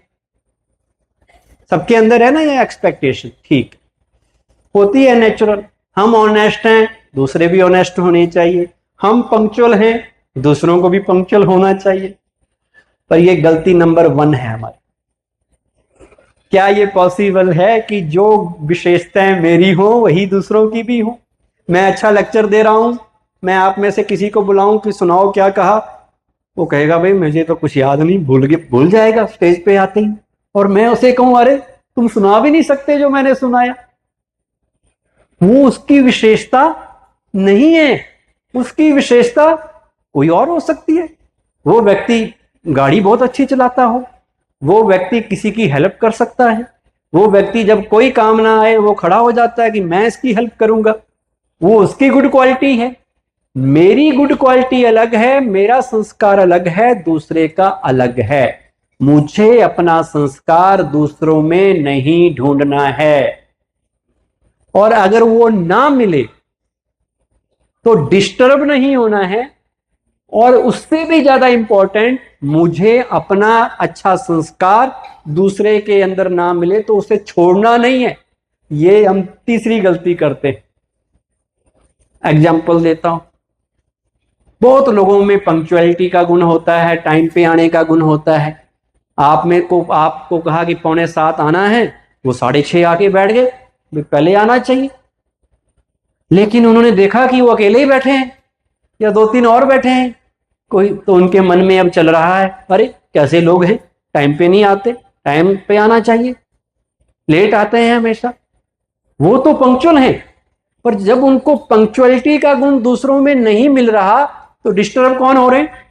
[SPEAKER 1] सबके अंदर है ना ये एक्सपेक्टेशन। ठीक, होती है नेचुरल। हम ऑनेस्ट हैं, दूसरे भी ऑनेस्ट होने चाहिए। हम पंक्चुअल हैं, दूसरों को भी पंक्चुअल होना चाहिए। पर ये गलती नंबर 1 है हमारी। क्या ये पॉसिबल है कि जो विशेषताएं मेरी हो वही दूसरों की भी हो? मैं अच्छा लेक्चर दे रहा हूं, मैं आप में से किसी को बुलाऊं कि सुनाओ क्या कहा, वो कहेगा भाई मुझे तो कुछ याद नहीं, भूल जाएगा स्टेज पे आते ही। और मैं उसे कहूं अरे तुम सुना भी नहीं सकते जो मैंने सुनाया। वो उसकी विशेषता नहीं है, उसकी विशेषता कोई और हो सकती है। वो व्यक्ति गाड़ी बहुत अच्छी चलाता हो, वो व्यक्ति किसी की हेल्प कर सकता है, वो व्यक्ति जब कोई काम ना आए वो खड़ा हो जाता है कि मैं इसकी हेल्प करूंगा, वो उसकी गुड क्वालिटी है। मेरी गुड क्वालिटी अलग है, मेरा संस्कार अलग है, दूसरे का अलग है। मुझे अपना संस्कार दूसरों में नहीं ढूंढना है, और अगर वो ना मिले तो डिस्टर्ब नहीं होना है। और उससे भी ज्यादा इंपॉर्टेंट, मुझे अपना अच्छा संस्कार दूसरे के अंदर ना मिले तो उसे छोड़ना नहीं है। ये हम तीसरी गलती करते हैं। एग्जाम्पल देता हूं, बहुत लोगों में पंक्चुअलिटी का गुण होता है, टाइम पे आने का गुण होता है। आपको कहा कि 6:45 आना है, वो 6:30 आके बैठ गए, पहले आना चाहिए। लेकिन उन्होंने देखा कि वो अकेले ही बैठे हैं या 2-3 और बैठे हैं कोई, तो उनके मन में अब चल रहा है अरे कैसे लोग हैं, टाइम पे नहीं आते, टाइम पे आना चाहिए, लेट आते हैं हमेशा। वो तो पंक्चुअल हैं, पर जब उनको पंक्चुअलिटी का गुण दूसरों में नहीं मिल रहा तो डिस्टर्ब कौन हो रहे हैं?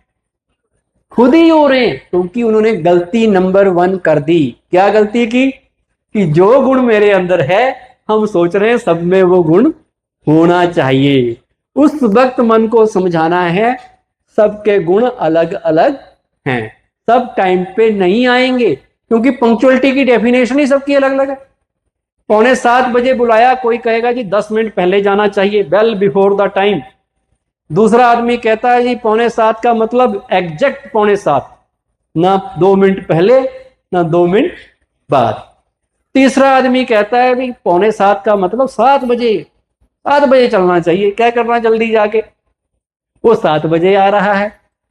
[SPEAKER 1] खुद ही हो रहे हैं, क्योंकि उन्होंने गलती नंबर 1 कर दी। क्या गलती की? कि जो गुण मेरे अंदर है हम सोच रहे हैं सब में वो गुण होना चाहिए। उस वक्त मन को समझाना है सबके गुण अलग अलग हैं, सब टाइम पे नहीं आएंगे, क्योंकि पंक्चुअलिटी की डेफिनेशन ही सबकी अलग अलग है। 6:45 बजे बुलाया, कोई कहेगा जी 10 मिनट पहले जाना चाहिए, वेल बिफोर द टाइम। दूसरा आदमी कहता है जी 6:45 का मतलब एग्जैक्ट 6:45, ना 2 मिनट पहले ना 2 मिनट बाद। तीसरा आदमी कहता है भाई 6:45 का मतलब 7 बजे चलना चाहिए, क्या करना जल्दी जाके। वो 7 बजे आ रहा है।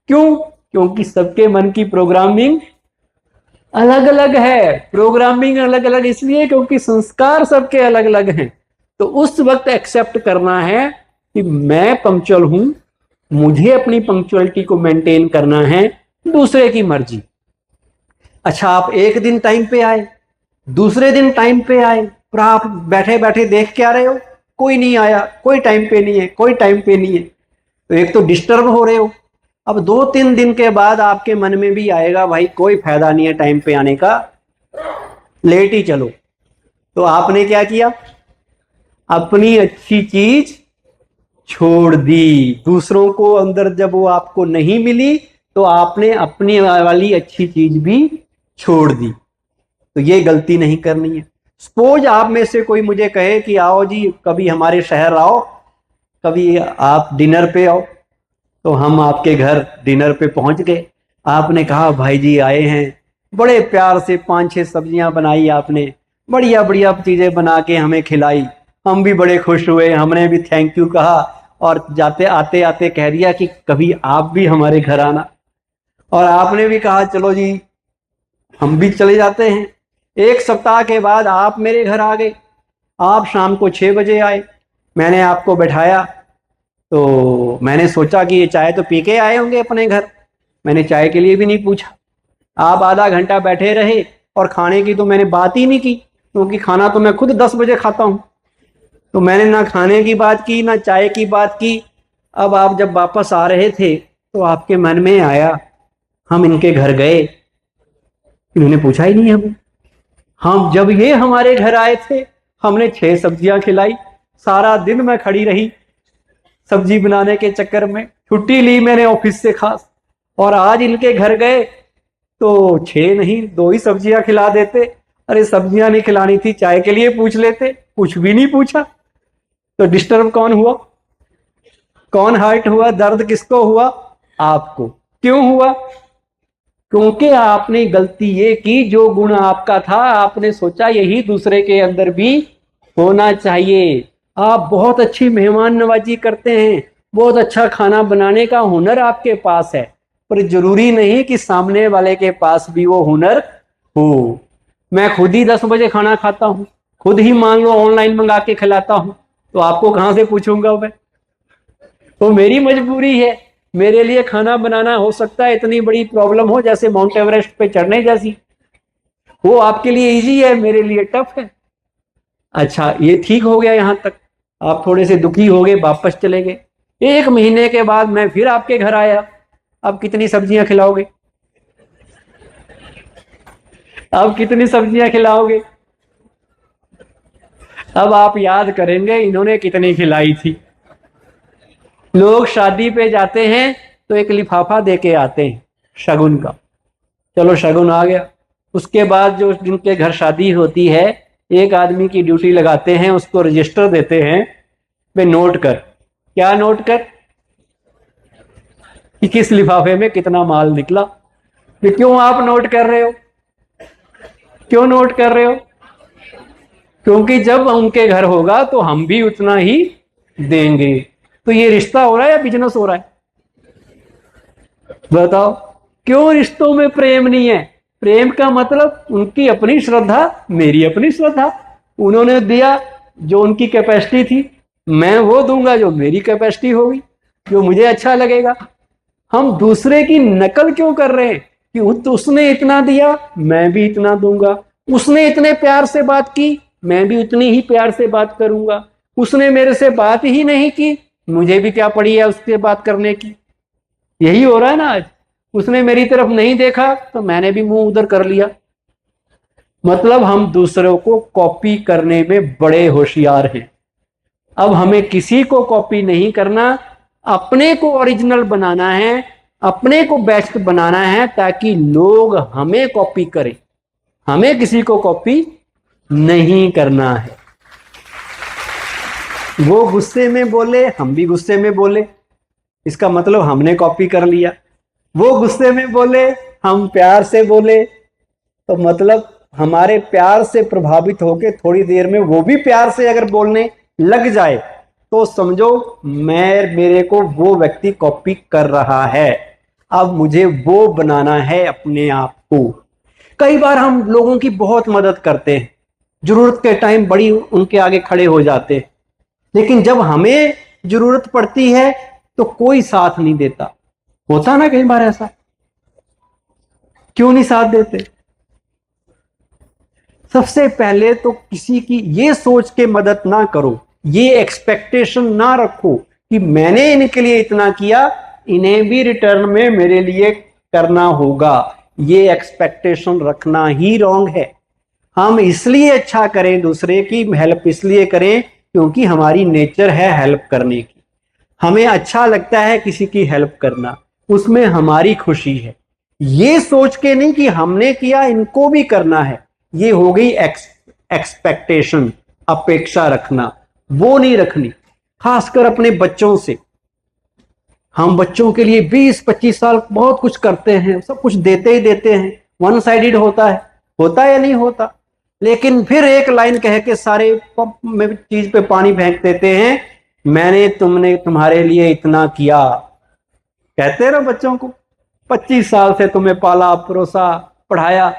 [SPEAKER 1] क्यों? क्योंकि सबके मन की प्रोग्रामिंग अलग अलग है। प्रोग्रामिंग अलग अलग इसलिए क्योंकि संस्कार सबके अलग अलग हैं। तो उस वक्त एक्सेप्ट करना है कि मैं पंक्चुअल हूं, मुझे अपनी पंक्चुअलिटी को मेंटेन करना है, दूसरे की मर्जी। अच्छा, आप एक दिन टाइम पे आए, दूसरे दिन टाइम पे आए, पर आप बैठे बैठे देख क्या रहे हो? कोई नहीं आया, कोई टाइम पे नहीं है, कोई टाइम पे नहीं है। तो एक तो डिस्टर्ब हो रहे हो। अब 2-3 दिन के बाद आपके मन में भी आएगा भाई कोई फायदा नहीं है टाइम पे आने का, लेट ही चलो। तो आपने क्या किया? अपनी अच्छी चीज छोड़ दी। दूसरों को अंदर जब वो आपको नहीं मिली तो आपने अपनी वाली अच्छी चीज भी छोड़ दी। तो ये गलती नहीं करनी है। सपोज आप में से कोई मुझे कहे कि आओ जी कभी हमारे शहर आओ, कभी आप डिनर पे आओ। तो हम आपके घर डिनर पे पहुंच गए। आपने कहा भाई जी आए हैं, बड़े प्यार से 5-6 सब्जियां बनाई आपने, बढ़िया बढ़िया चीजें बना के हमें खिलाई। हम भी बड़े खुश हुए, हमने भी थैंक यू कहा और जाते आते आते कह दिया कि कभी आप भी हमारे घर आना। और आपने भी कहा चलो जी हम भी चले जाते हैं। 1 सप्ताह के बाद आप मेरे घर आ गए। आप शाम को 6 बजे आए, मैंने आपको बैठाया। तो मैंने सोचा कि ये चाय तो पी के आए होंगे अपने घर, मैंने चाय के लिए भी नहीं पूछा। आप आधा घंटा बैठे रहे और खाने की तो मैंने बात ही नहीं की, क्योंकि खाना तो मैं खुद 10 बजे खाता हूँ। तो मैंने ना खाने की बात की ना चाय की बात की। अब आप जब वापस आ रहे थे तो आपके मन में आया हम इनके घर गए, इन्होंने पूछा ही नहीं हमें। हम जब ये हमारे घर आए थे हमने 6 सब्जियां खिलाई, सारा दिन मैं खड़ी रही सब्जी बनाने के चक्कर में, छुट्टी ली मैंने ऑफिस से खास। और आज इनके घर गए तो 6 नहीं 2 ही सब्जियां खिला देते। अरे सब्जियां नहीं खिलानी थी, चाय के लिए पूछ लेते, कुछ भी नहीं पूछा। तो डिस्टर्ब कौन हुआ? कौन हर्ट हुआ? दर्द किसको हुआ? आपको। क्यों हुआ? क्योंकि आपने गलती ये की, जो गुण आपका था आपने सोचा यही दूसरे के अंदर भी होना चाहिए। आप बहुत अच्छी मेहमान नवाजी करते हैं, बहुत अच्छा खाना बनाने का हुनर आपके पास है, पर जरूरी नहीं कि सामने वाले के पास भी वो हुनर हो। मैं खुद ही 10 बजे खाना खाता हूँ, खुद ही मान लो ऑनलाइन मंगा के खिलाता हूँ, तो आपको कहां से पूछूंगा मैं? तो मेरी मजबूरी है। मेरे लिए खाना बनाना हो सकता है इतनी बड़ी प्रॉब्लम हो जैसे माउंट एवरेस्ट पे चढ़ने जैसी, वो आपके लिए इजी है, मेरे लिए टफ है। अच्छा ये ठीक हो गया, यहां तक आप थोड़े से दुखी हो गए, वापस चले गए। 1 महीने के बाद मैं फिर आपके घर आया। अब कितनी सब्जियां खिलाओगे? अब कितनी सब्जियां खिलाओगे? अब आप याद करेंगे इन्होंने कितनी खिलाई थी। लोग शादी पे जाते हैं तो एक लिफाफा दे के आते हैं शगुन का, चलो शगुन आ गया। उसके बाद जो जिनके घर शादी होती है एक आदमी की ड्यूटी लगाते हैं, उसको रजिस्टर देते हैं, वे नोट कर। क्या नोट कर? कि किस लिफाफे में कितना माल निकला। कि क्यों आप नोट कर रहे हो? क्यों नोट कर रहे हो? क्योंकि जब उनके घर होगा तो हम भी उतना ही देंगे। तो ये रिश्ता हो रहा है या बिजनेस हो रहा है? बताओ। क्यों रिश्तों में प्रेम नहीं है? प्रेम का मतलब उनकी अपनी श्रद्धा, मेरी अपनी श्रद्धा। उन्होंने दिया जो उनकी कैपेसिटी थी, मैं वो दूंगा जो मेरी कैपेसिटी होगी, जो मुझे अच्छा लगेगा। हम दूसरे की नकल क्यों कर रहे हैं कि उसने इतना दिया मैं भी इतना दूंगा, उसने इतने प्यार से बात की मैं भी उतनी ही प्यार से बात करूंगा, उसने मेरे से बात ही नहीं की मुझे भी क्या पड़ी है उससे बात करने की। यही हो रहा है ना आज। उसने मेरी तरफ नहीं देखा तो मैंने भी मुंह उधर कर लिया। मतलब हम दूसरों को कॉपी करने में बड़े होशियार हैं। अब हमें किसी को कॉपी नहीं करना, अपने को ओरिजिनल बनाना है, अपने को बेस्ट बनाना है, ताकि लोग हमें कॉपी करें। हमें किसी को कॉपी नहीं करना है। वो गुस्से में बोले हम भी गुस्से में बोले, इसका मतलब हमने कॉपी कर लिया। वो गुस्से में बोले हम प्यार से बोले, तो मतलब हमारे प्यार से प्रभावित होके थोड़ी देर में वो भी प्यार से अगर बोलने लग जाए तो समझो मेरे को वो व्यक्ति कॉपी कर रहा है। अब मुझे वो बनाना है अपने आप को। कई बार हम लोगों की बहुत मदद करते हैं, जरूरत के टाइम बड़ी उनके आगे खड़े हो जाते हैं, लेकिन जब हमें जरूरत पड़ती है तो कोई साथ नहीं देता। होता ना कई बार ऐसा, क्यों नहीं साथ देते? सबसे पहले तो किसी की ये सोच के मदद ना करो, ये एक्सपेक्टेशन ना रखो कि मैंने इनके लिए इतना किया, इन्हें भी रिटर्न में मेरे लिए करना होगा। ये एक्सपेक्टेशन रखना ही रॉन्ग है। हम इसलिए अच्छा करें, दूसरे की हेल्प इसलिए करें क्योंकि हमारी नेचर है हेल्प करने की। हमें अच्छा लगता है किसी की हेल्प करना, उसमें हमारी खुशी है। ये सोच के नहीं कि हमने किया इनको भी करना है, ये हो गई एक्सपेक्टेशन, अपेक्षा रखना। वो नहीं रखनी, खासकर अपने बच्चों से। हम बच्चों के लिए 20-25 साल बहुत कुछ करते हैं, सब कुछ देते ही देते हैं, वन साइडेड होता है या नहीं होता? लेकिन फिर एक लाइन कह के सारे चीज पे पानी फेंक देते हैं, मैंने तुम्हारे लिए इतना किया। कहते रहो बच्चों को, 25 साल से तुम्हें पाला परोसा पढ़ाया।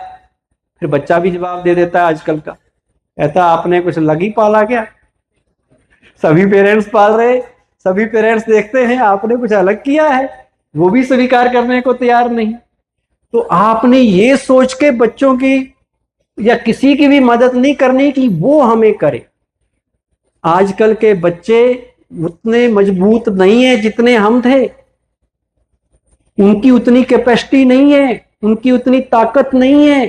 [SPEAKER 1] फिर बच्चा भी जवाब दे देता है आजकल का, कहता आपने कुछ अलग ही पाला क्या? सभी पेरेंट्स पाल रहे, सभी पेरेंट्स देखते हैं, आपने कुछ अलग किया है। वो भी स्वीकार करने को तैयार नहीं। तो आपने ये सोच के बच्चों की या किसी की भी मदद नहीं करनी कि वो हमें करे। आजकल के बच्चे उतने मजबूत नहीं है जितने हम थे। उनकी उतनी कैपेसिटी नहीं है, उनकी उतनी ताकत नहीं है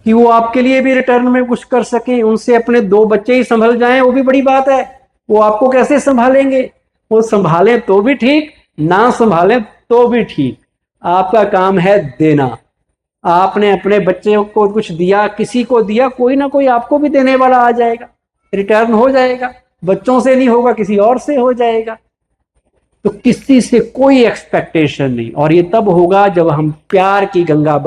[SPEAKER 1] कि वो आपके लिए भी रिटर्न में कुछ कर सके। उनसे अपने 2 बच्चे ही संभल जाएं वो भी बड़ी बात है। वो आपको कैसे संभालेंगे? वो संभालें तो भी ठीक, ना संभालें तो भी ठीक। आपका काम है देना। आपने अपने बच्चे को कुछ दिया, किसी को दिया, कोई ना कोई आपको भी देने वाला आ जाएगा, रिटर्न हो जाएगा। बच्चों से नहीं होगा, किसी और से हो जाएगा। तो किसी से कोई एक्सपेक्टेशन नहीं, और ये तब होगा जब हम प्यार की गंगा